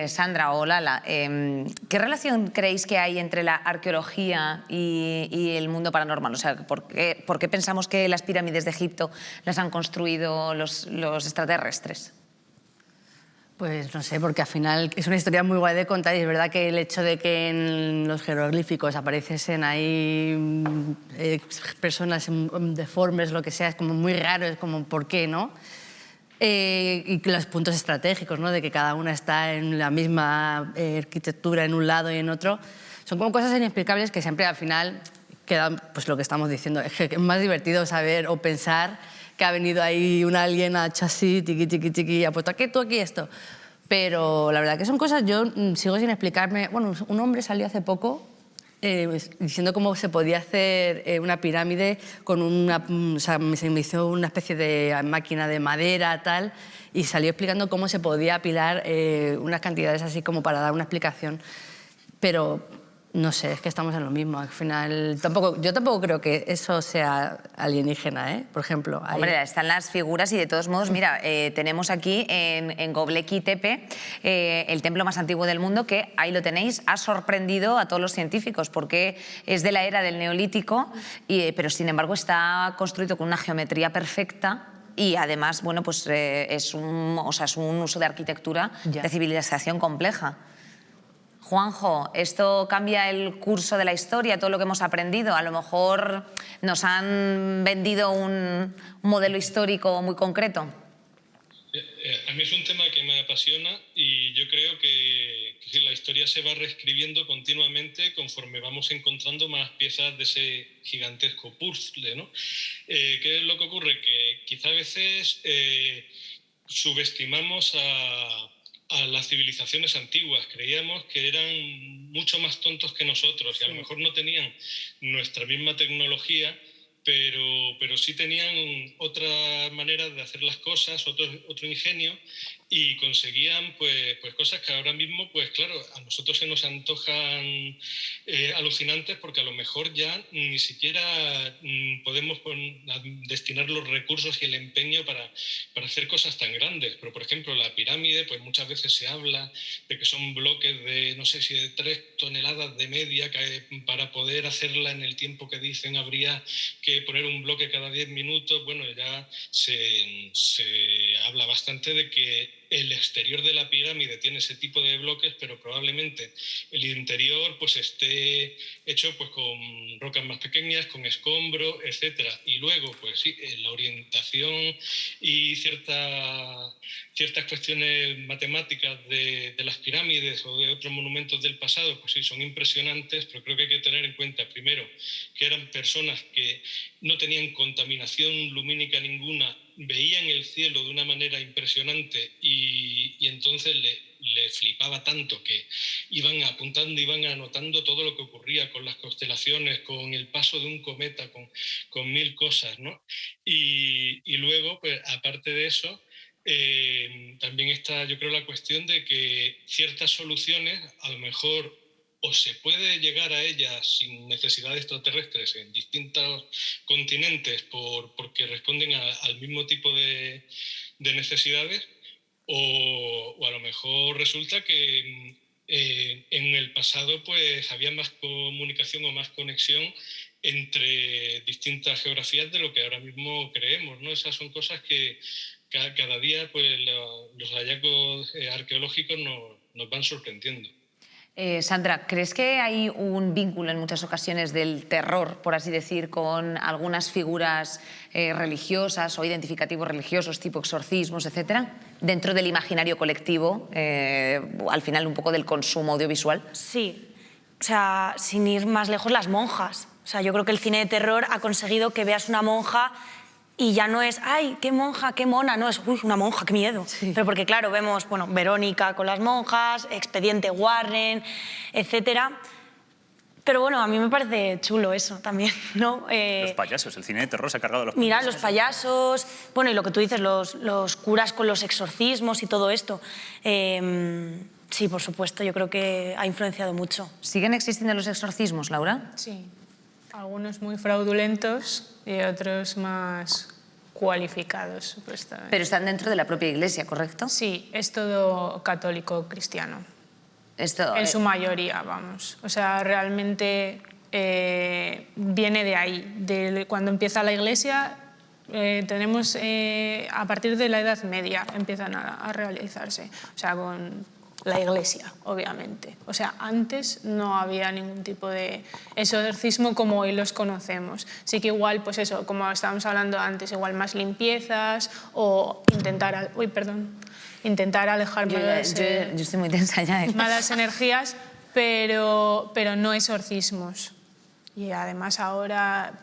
Sandra o Lala, ¿qué relación creéis que hay entre la arqueología y el mundo paranormal? O sea, ¿por qué pensamos que las pirámides de Egipto las han construido los extraterrestres? Pues no sé, porque al final es una historia muy guay de contar y es verdad que el hecho de que en los jeroglíficos apareciesen ahí personas deformes, lo que sea, es como muy raro, es como ¿por qué, no? Y los puntos estratégicos, ¿no? De que cada una está en la misma arquitectura en un lado y en otro, son como cosas inexplicables que siempre al final quedan, pues lo que estamos diciendo, es que es más divertido saber o pensar que ha venido ahí un alien, ha hecho así, tiqui, tiqui, tiqui, ha puesto aquí, tú aquí, esto. Pero la verdad que son cosas, yo sigo sin explicarme. Bueno, un hombre salió hace poco diciendo cómo se podía hacer una pirámide con una... O sea, se me hizo una especie de máquina de madera, tal, y salió explicando cómo se podía apilar unas cantidades así como para dar una explicación. Pero... no sé, es que estamos en lo mismo. Al final, yo tampoco creo que eso sea alienígena, ¿eh? Por ejemplo. Hombre, están las figuras y de todos modos, mira, tenemos aquí en Göbekli Tepe el templo más antiguo del mundo que, ahí lo tenéis, ha sorprendido a todos los científicos porque es de la era del Neolítico, pero sin embargo está construido con una geometría perfecta. Y además, bueno, pues es un uso de arquitectura de civilización compleja. Juanjo, ¿esto cambia el curso de la historia, todo lo que hemos aprendido? A lo mejor nos han vendido un modelo histórico muy concreto. A mí es un tema que me apasiona y yo creo que sí, la historia se va reescribiendo continuamente conforme vamos encontrando más piezas de ese gigantesco puzzle, ¿no? ¿Qué es lo que ocurre? Que quizá a veces subestimamos a las civilizaciones antiguas. Creíamos que eran mucho más tontos que nosotros y a lo mejor no tenían nuestra misma tecnología, pero sí tenían otra manera de hacer las cosas, otro ingenio, y conseguían pues cosas que ahora mismo, pues claro, a nosotros se nos antojan alucinantes porque a lo mejor ya ni siquiera podemos destinar los recursos y el empeño para hacer cosas tan grandes. Pero, por ejemplo, la pirámide, pues muchas veces se habla de que son bloques de, no sé si de 3 toneladas de media, que para poder hacerla en el tiempo que dicen habría que poner un bloque cada 10 minutos. Bueno, ya se habla bastante de que el exterior de la pirámide tiene ese tipo de bloques, pero probablemente el interior pues esté hecho pues con rocas más pequeñas, con escombro, etcétera. Y luego, pues sí, la orientación y ciertas cuestiones matemáticas de las pirámides o de otros monumentos del pasado, pues sí, son impresionantes, pero creo que hay que tener en cuenta, primero, que eran personas que no tenían contaminación lumínica ninguna, veían el cielo de una manera impresionante y entonces le flipaba tanto que iban apuntando, iban anotando todo lo que ocurría con las constelaciones, con el paso de un cometa, con 1000 cosas, ¿no? Y luego, pues aparte de eso, también está, yo creo, la cuestión de que ciertas soluciones a lo mejor o se puede llegar a ellas sin necesidad de extraterrestres en distintos continentes porque responden al mismo tipo de necesidades, o a lo mejor resulta que en el pasado pues había más comunicación o más conexión entre distintas geografías de lo que ahora mismo creemos, ¿no? Esas son cosas que cada día pues, los hallazgos arqueológicos nos van sorprendiendo. Sandra, ¿crees que hay un vínculo en muchas ocasiones del terror, por así decir, con algunas figuras religiosas o identificativos religiosos, tipo exorcismos, etcétera, dentro del imaginario colectivo, al final un poco del consumo audiovisual? Sí, o sea, sin ir más lejos, las monjas. O sea, yo creo que el cine de terror ha conseguido que veas una monja y ya no es, ¡ay, qué monja, qué mona! No, es, ¡uy, una monja, qué miedo! Sí. Pero porque, claro, vemos, bueno, Verónica con las monjas, Expediente Warren, etcétera. Pero bueno, a mí me parece chulo eso también, ¿no? Los payasos, el cine de terror se ha cargado de los payasos. Mira, los payasos, bueno, y lo que tú dices, los curas con los exorcismos y todo esto. Sí, por supuesto, yo creo que ha influenciado mucho. ¿Siguen existiendo los exorcismos, Laura? Sí. Algunos muy fraudulentos y otros más cualificados, supuestamente. Pero están dentro de la propia Iglesia, ¿correcto? Sí, es todo católico cristiano. Esto, en su mayoría, vamos. O sea, realmente viene de ahí. Cuando empieza la Iglesia, tenemos a partir de la Edad Media empiezan a realizarse. O sea, con la Iglesia, obviamente. O sea, antes no había ningún tipo de exorcismo como hoy los conocemos. Sí que igual, pues eso, como estábamos hablando antes, igual más limpiezas o intentar alejar yo estoy muy tensa ya, malas energías, pero no exorcismos. Y además ahora,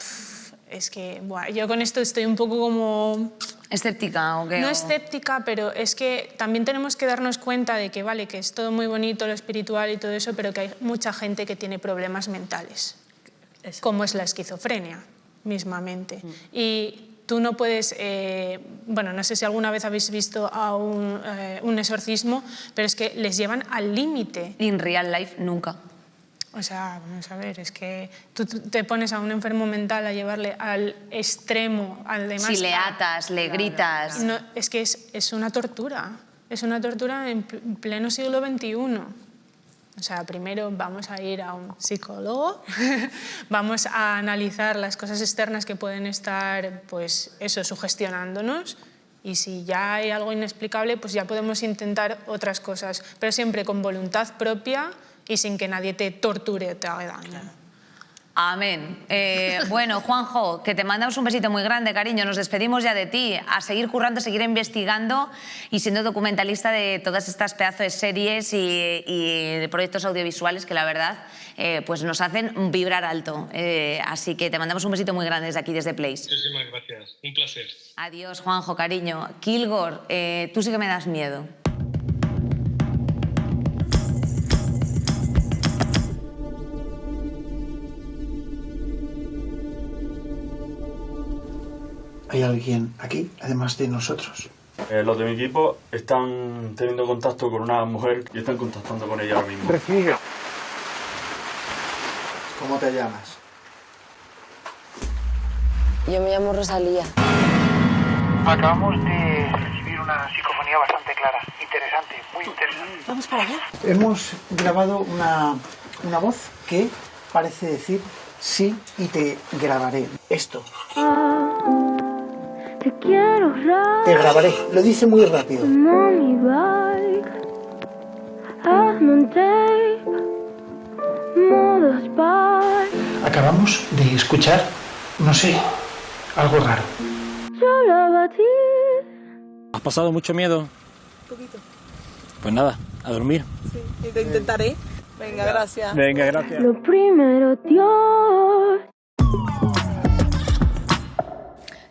es que yo con esto estoy un poco como... ¿Escéptica o qué? No escéptica, pero es que también tenemos que darnos cuenta de que, vale, que es todo muy bonito, lo espiritual y todo eso, pero que hay mucha gente que tiene problemas mentales, como es la esquizofrenia, mismamente. Y tú no puedes... bueno, no sé si alguna vez habéis visto a un exorcismo, pero es que les llevan al límite. In real life, nunca. O sea, vamos a ver, es que tú te pones a un enfermo mental a llevarle al extremo, al demás... Si le atas, le gritas... No, es que es una tortura. Es una tortura en pleno siglo XXI. O sea, primero vamos a ir a un psicólogo, vamos a analizar las cosas externas que pueden estar, pues eso, sugestionándonos, y si ya hay algo inexplicable, pues ya podemos intentar otras cosas, pero siempre con voluntad propia y sin que nadie te torture o te haga daño. Amén. Bueno, Juanjo, que te mandamos un besito muy grande, cariño. Nos despedimos ya de ti. A seguir currando, a seguir investigando y siendo documentalista de todas estas pedazos de series y de proyectos audiovisuales que la verdad pues nos hacen vibrar alto. Así que te mandamos un besito muy grande desde aquí, desde Place. Muchísimas gracias. Un placer. Adiós, Juanjo, cariño. Kilgore, tú sí que me das miedo. ¿Hay alguien aquí, además de nosotros? Los de mi equipo están teniendo contacto con una mujer y están contactando con ella ahora mismo. Recibe. ¿Cómo te llamas? Yo me llamo Rosalía. Acabamos de recibir una psicofonía bastante clara, interesante, muy interesante. ¿Vamos para allá? Hemos grabado una voz que parece decir sí y te grabaré. Esto. Te quiero rápido. Te grabaré. Lo dice muy rápido. Mommy bike. Hazme un tape. Modo spy. Acabamos de escuchar, no sé, algo raro. Yo la batí. ¿Has pasado mucho miedo? Un poquito. Pues nada, a dormir. Sí, lo intentaré. Venga, gracias. Venga, gracias. Lo primero, Dios.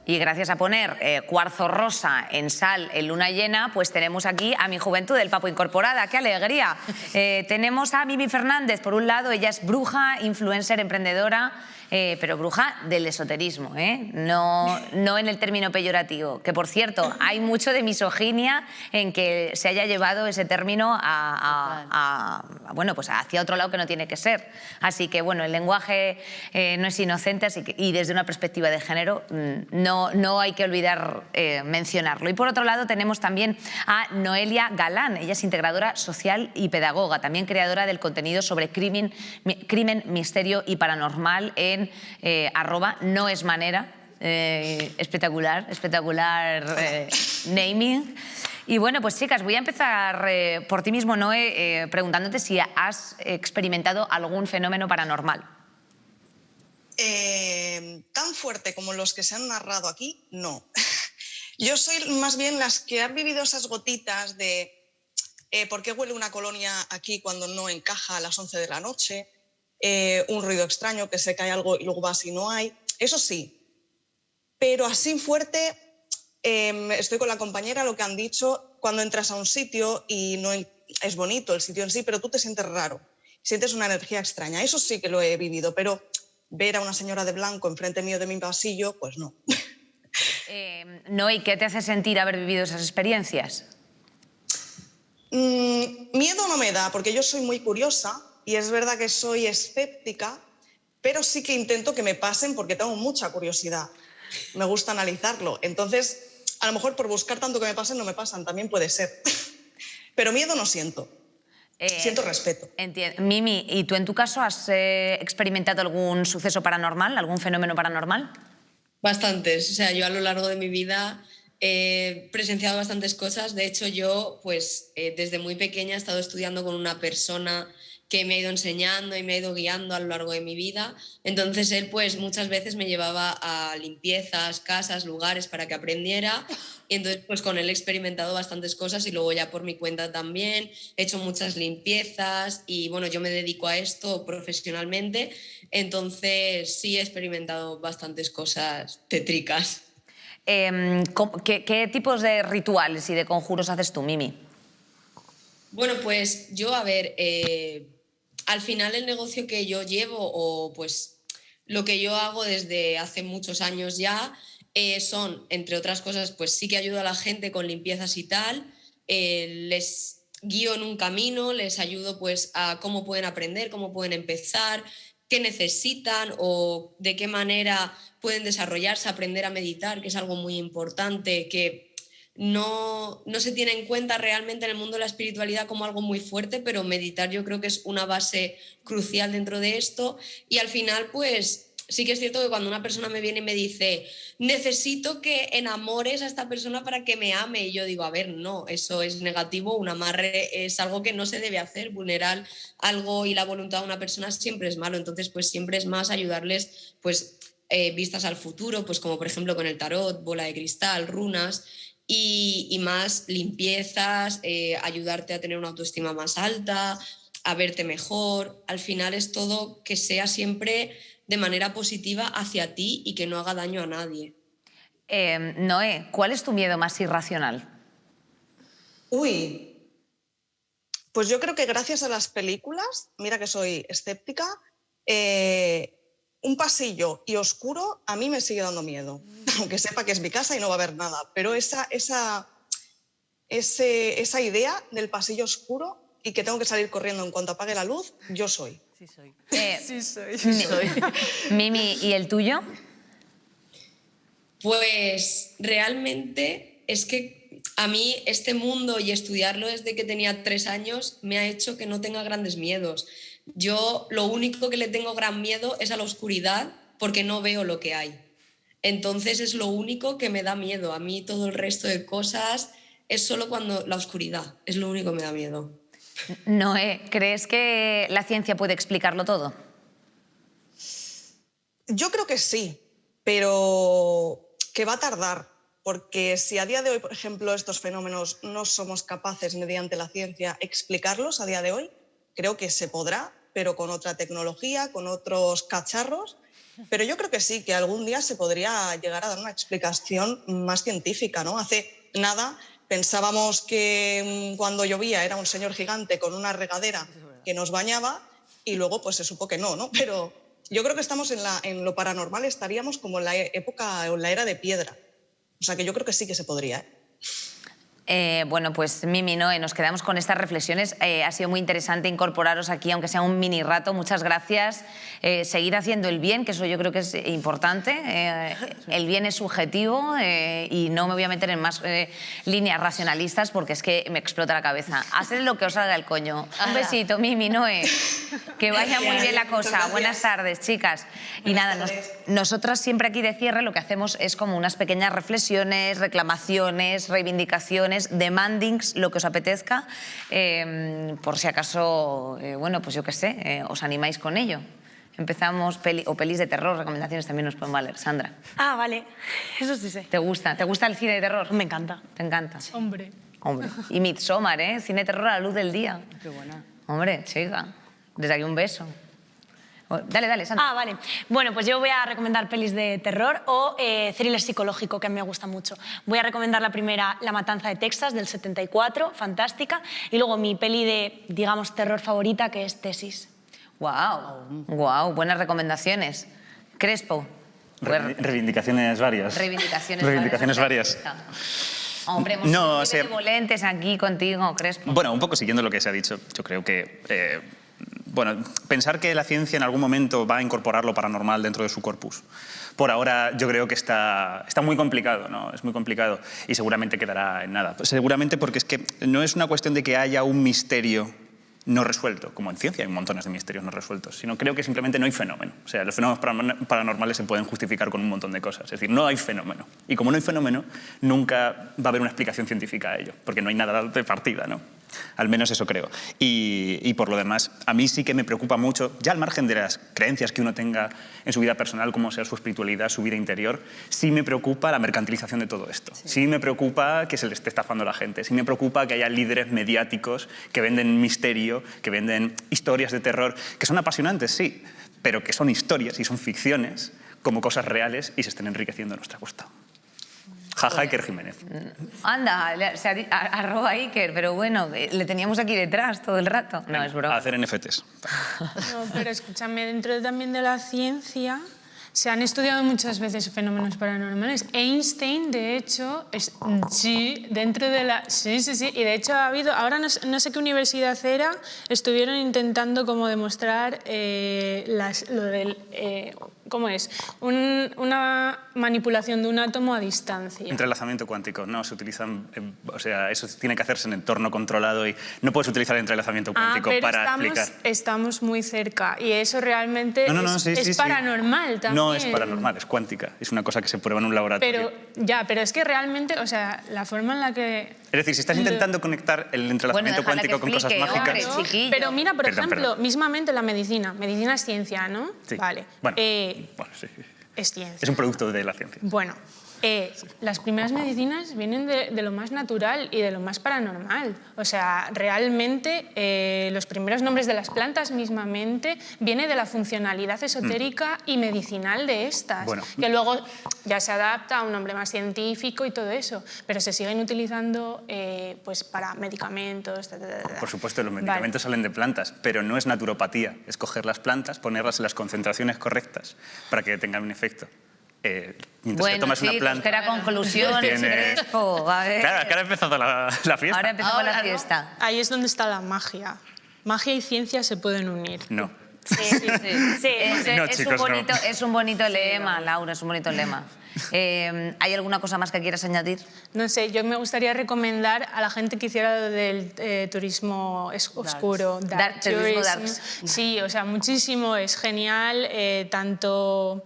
Y gracias a poner cuarzo rosa en sal en luna llena, pues tenemos aquí a mi juventud del Papo incorporada. ¡Qué alegría! Tenemos a Mimi Fernández, por un lado, ella es bruja, influencer, emprendedora, pero bruja del esoterismo, no en el término peyorativo. Que, por cierto, hay mucho de misoginia en que se haya llevado ese término bueno, pues hacia otro lado que no tiene que ser. Así que, bueno, el lenguaje no es inocente y desde una perspectiva de género no hay que olvidar mencionarlo. Y por otro lado tenemos también a Noelia Galán. Ella es integradora social y pedagoga, también creadora del contenido sobre crimen, misterio y paranormal en en @noesmanera. Espectacular naming. Y bueno, pues chicas, voy a empezar por ti mismo, Noé, preguntándote si has experimentado algún fenómeno paranormal. Tan fuerte como los que se han narrado aquí, no. Yo soy más bien las que han vivido esas gotitas de ¿por qué huele una colonia aquí cuando no encaja a las 11 de la noche? Un ruido extraño, que se cae algo y luego vas y no hay. Eso sí. Pero así fuerte, estoy con la compañera, lo que han dicho, cuando entras a un sitio y no es bonito el sitio en sí, pero tú te sientes raro, sientes una energía extraña. Eso sí que lo he vivido, pero ver a una señora de blanco enfrente mío de mi pasillo, pues no. Noé, ¿qué te hace sentir haber vivido esas experiencias? Miedo no me da, porque yo soy muy curiosa y es verdad que soy escéptica, pero sí que intento que me pasen porque tengo mucha curiosidad. Me gusta analizarlo. Entonces, a lo mejor por buscar tanto que me pasen, no me pasan. También puede ser. Pero miedo no siento. Siento respeto. Entiendo. Mimi, ¿y tú en tu caso has experimentado algún suceso paranormal, algún fenómeno paranormal? Bastantes. O sea, yo a lo largo de mi vida he presenciado bastantes cosas. De hecho, yo, pues, desde muy pequeña he estado estudiando con una persona que me ha ido enseñando y me ha ido guiando a lo largo de mi vida. Entonces él pues muchas veces me llevaba a limpiezas, casas, lugares para que aprendiera, y entonces pues con él he experimentado bastantes cosas y luego ya por mi cuenta también he hecho muchas limpiezas y bueno, yo me dedico a esto profesionalmente, entonces sí he experimentado bastantes cosas tétricas. ¿Qué tipos de rituales y de conjuros haces tú, Mimi? Bueno, pues yo, a ver, al final el negocio que yo llevo o pues lo que yo hago desde hace muchos años ya son, entre otras cosas, pues sí que ayudo a la gente con limpiezas y tal, les guío en un camino, les ayudo pues a cómo pueden aprender, cómo pueden empezar, qué necesitan o de qué manera pueden desarrollarse, aprender a meditar, que es algo muy importante, que no se tiene en cuenta realmente en el mundo de la espiritualidad como algo muy fuerte, pero meditar yo creo que es una base crucial dentro de esto. Y al final, pues sí que es cierto que cuando una persona me viene y me dice necesito que enamores a esta persona para que me ame, y yo digo, a ver, no, eso es negativo, un amarre es algo que no se debe hacer, vulnerar algo y la voluntad de una persona siempre es malo. Entonces pues siempre es más ayudarles pues vistas al futuro, pues como por ejemplo con el tarot, bola de cristal, runas, y más limpiezas, ayudarte a tener una autoestima más alta, a verte mejor. Al final es todo que sea siempre de manera positiva hacia ti y que no haga daño a nadie. Noé, ¿cuál es tu miedo más irracional? Uy, pues yo creo que gracias a las películas, mira que soy escéptica, un pasillo y oscuro a mí me sigue dando miedo, aunque sepa que es mi casa y no va a haber nada, pero esa idea del pasillo oscuro y que tengo que salir corriendo en cuanto apague la luz, yo soy. Sí soy. Sí soy. Mimi, ¿y el tuyo? Pues realmente es que a mí este mundo y estudiarlo desde que tenía 3 años me ha hecho que no tenga grandes miedos. Yo lo único que le tengo gran miedo es a la oscuridad porque no veo lo que hay. Entonces es lo único que me da miedo. A mí todo el resto de cosas es solo cuando la oscuridad es lo único que me da miedo. Noé, ¿crees que la ciencia puede explicarlo todo? Yo creo que sí, pero que va a tardar, porque si a día de hoy, por ejemplo, estos fenómenos no somos capaces mediante la ciencia explicarlos a día de hoy, creo que se podrá, pero con otra tecnología, con otros cacharros. Pero yo creo que sí, que algún día se podría llegar a dar una explicación más científica, ¿no? Hace nada pensábamos que cuando llovía era un señor gigante con una regadera que nos bañaba y luego pues se supo que no, ¿no? Pero yo creo que estamos en lo paranormal, estaríamos como en la época o en la era de piedra. O sea que yo creo que sí que se podría, ¿eh? Bueno, pues Mimi, Noé, nos quedamos con estas reflexiones. Ha sido muy interesante incorporaros aquí, aunque sea un mini rato. Muchas gracias. Seguir haciendo el bien, que eso yo creo que es importante. El bien es subjetivo y no me voy a meter en más líneas racionalistas porque es que me explota la cabeza. Haced lo que os salga el coño. Un besito, Mimi, Noé. Que vaya muy bien la cosa. Buenas tardes, chicas. Y nada, nosotras siempre aquí de cierre lo que hacemos es como unas pequeñas reflexiones, reclamaciones, reivindicaciones, demandings, lo que os apetezca, por si acaso, bueno, pues yo qué sé, os animáis con ello. Empezamos, pelis de terror, recomendaciones también nos pueden valer. Sandra. Ah, vale, eso sí sé. ¿Te gusta? ¿Te gusta el cine de terror? Me encanta. ¿Te encanta? Hombre. Hombre. Y Midsommar, ¿eh? Cine de terror a la luz del día. Qué buena. Hombre, chica, desde aquí un beso. Dale, dale, Sandra. Ah, vale. Bueno, pues yo voy a recomendar pelis de terror o thriller psicológico, que a mí me gusta mucho. Voy a recomendar la primera, La matanza de Texas, del 74, fantástica. Y luego mi peli de, digamos, terror favorita, que es Tesis. Wow, wow, buenas recomendaciones. Crespo. Reivindicaciones varias. Reivindicaciones varias. Hombre, hemos sido benevolentes aquí contigo, Crespo. Bueno, un poco siguiendo lo que se ha dicho, yo creo que... bueno, pensar que la ciencia en algún momento va a incorporar lo paranormal dentro de su corpus. Por ahora yo creo que está muy complicado, ¿no? Es muy complicado y seguramente quedará en nada. Seguramente porque es que no es una cuestión de que haya un misterio no resuelto, como en ciencia hay montones de misterios no resueltos, sino creo que simplemente no hay fenómeno. O sea, los fenómenos paranormales se pueden justificar con un montón de cosas. Es decir, no hay fenómeno. Y como no hay fenómeno, nunca va a haber una explicación científica a ello, porque no hay nada de partida, ¿no? Al menos eso creo. Y por lo demás, a mí sí que me preocupa mucho, ya al margen de las creencias que uno tenga en su vida personal, como sea su espiritualidad, su vida interior, sí me preocupa la mercantilización de todo esto. Sí me preocupa que se le esté estafando a la gente. Sí me preocupa que haya líderes mediáticos que venden misterio, que venden historias de terror, que son apasionantes, sí, pero que son historias y son ficciones como cosas reales y se estén enriqueciendo a nuestra costa. Jaja, Iker Jiménez. Anda, se arroba Iker, pero bueno, le teníamos aquí detrás todo el rato. No, es broma. A hacer NFTs. No, pero escúchame, dentro también de la ciencia se han estudiado muchas veces fenómenos paranormales. Einstein, de hecho, sí, dentro de la... Sí, y de hecho ha habido... Ahora no sé qué universidad era, estuvieron intentando como demostrar lo del... ¿Cómo es? Una manipulación de un átomo a distancia. Entrelazamiento cuántico, no, se utilizan... o sea, eso tiene que hacerse en entorno controlado y no puedes utilizar el entrelazamiento cuántico para explicar. Estamos muy cerca y eso realmente es paranormal también. No es paranormal, es cuántica. Es una cosa que se prueba en un laboratorio. Pero es que realmente, o sea, la forma en la que... Es decir, si estás intentando conectar el entrelazamiento cuántico con cosas mágicas... Hombre, pero mira, por ejemplo, mismamente la medicina. Medicina es ciencia, ¿no? Sí. Vale. Bueno, sí. Es ciencia. Es un producto de la ciencia. Bueno, las primeras medicinas vienen de lo más natural y de lo más paranormal. O sea, realmente los primeros nombres de las plantas mismamente viene de la funcionalidad esotérica y medicinal de estas, que luego ya se adapta a un nombre más científico y todo eso, pero se siguen utilizando pues para medicamentos. Por supuesto, los medicamentos salen de plantas, pero no es naturopatía. Es coger las plantas, ponerlas en las concentraciones correctas para que tengan un efecto. Mientras te tomas una planta... Pues que era conclusión, Crespo. A ver. Claro, que ahora ha empezado la fiesta. Ahora empezamos la fiesta. Ahí es donde está la magia. Magia y ciencia se pueden unir. No. Sí. No, chicos, es un bonito lema, Laura, es un bonito lema. ¿Hay alguna cosa más que quieras añadir? No sé, yo me gustaría recomendar a la gente que hiciera lo del turismo oscuro. Turismo darks. Sí, o sea, muchísimo, es genial, tanto...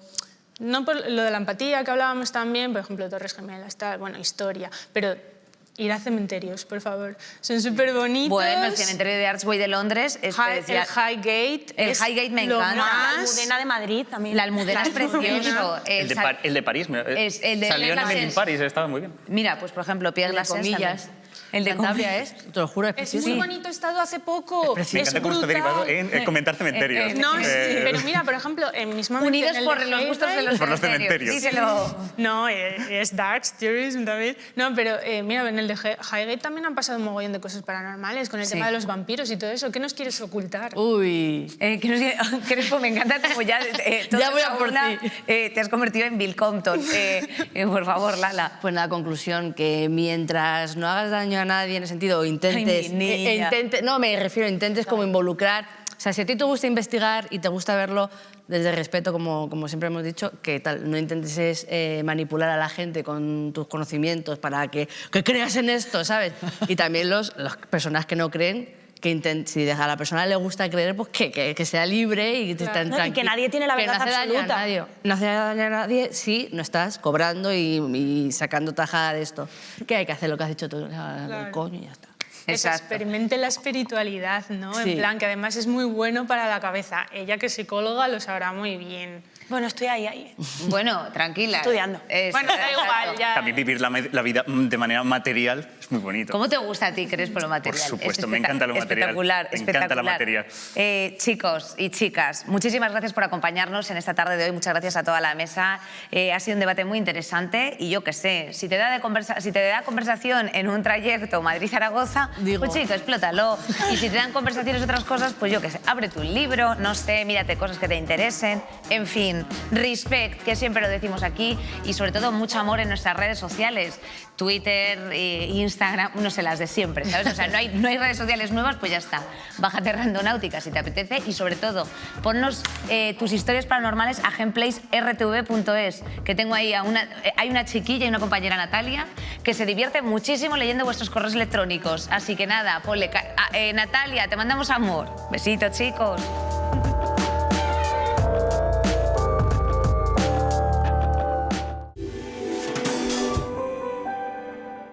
No por lo de la empatía que hablábamos también, por ejemplo, Torres Gemelas, tal, bueno, historia, pero ir a cementerios, por favor. Son súper bonitos. Bueno, el cementerio de Archway de Londres es el Highgate. El Highgate me encanta. La Almudena de Madrid también. La Almudena es precioso. El de París. Salió en Emily in Paris, estaba muy bien. Mira, pues por ejemplo, Pierre Glassés. El de Cantabria te lo juro, es muy bonito, he estado hace poco. Me encanta cómo está derivado en comentar cementerios. No, sí, pero mira, por ejemplo, mismamente unidos en el por los gustos de los cementerios. Díselo. No, es Dark Tourism también. No, pero mira, en el de Highgate también han pasado un mogollón de cosas paranormales con el tema de los vampiros y todo eso. ¿Qué nos quieres ocultar? Uy. Crespo, me encanta como ya... ya voy a por ti. Te has convertido en Bill Compton. Por favor, Lala. Pues nada, conclusión, que mientras no hagas daño a nadie en el sentido, o intentes... Ay, mi niña. No, me refiero, intentes como involucrar... O sea, si a ti te gusta investigar y te gusta verlo desde el respeto, como siempre hemos dicho, que tal, no intentes manipular a la gente con tus conocimientos para que creas en esto, ¿sabes? Y también las personas que no creen, si a la persona le gusta creer, pues que sea libre y que esté tranquilo. Y que nadie tiene la verdad absoluta. No hace daño a nadie si no estás cobrando y sacando tajada de esto. Que hay que hacer lo que has dicho tú, el coño y ya está. Eso, experimente la espiritualidad, ¿no? Sí. En plan, que además es muy bueno para la cabeza. Ella, que es psicóloga, lo sabrá muy bien. Bueno, estoy ahí. Bueno, tranquila. Estudiando. Bueno, da igual, ya. También vivir la vida de manera material es muy bonito. ¿Cómo te gusta a ti, Crespo, lo material? Por supuesto, me encanta lo material. Espectacular, Me encanta la material. Chicos y chicas, muchísimas gracias por acompañarnos en esta tarde de hoy. Muchas gracias a toda la mesa. Ha sido un debate muy interesante y yo qué sé, si te da conversación en un trayecto Madrid-Zaragoza, pues chico, explótalo. Y si te dan conversaciones de otras cosas, pues yo qué sé, ábrete un libro, no sé, mírate cosas que te interesen. En fin, respect, que siempre lo decimos aquí, y sobre todo mucho amor en nuestras redes sociales. Twitter, Instagram, no sé, las de siempre, ¿sabes? O sea, no hay redes sociales nuevas, pues ya está. Bájate Randonáutica si te apetece y sobre todo, ponnos tus historias paranormales a gameplaysrtv.es, que tengo ahí hay una chiquilla y una compañera, Natalia, que se divierte muchísimo leyendo vuestros correos electrónicos. Así que nada, ponle... Natalia, te mandamos amor. Besitos, chicos.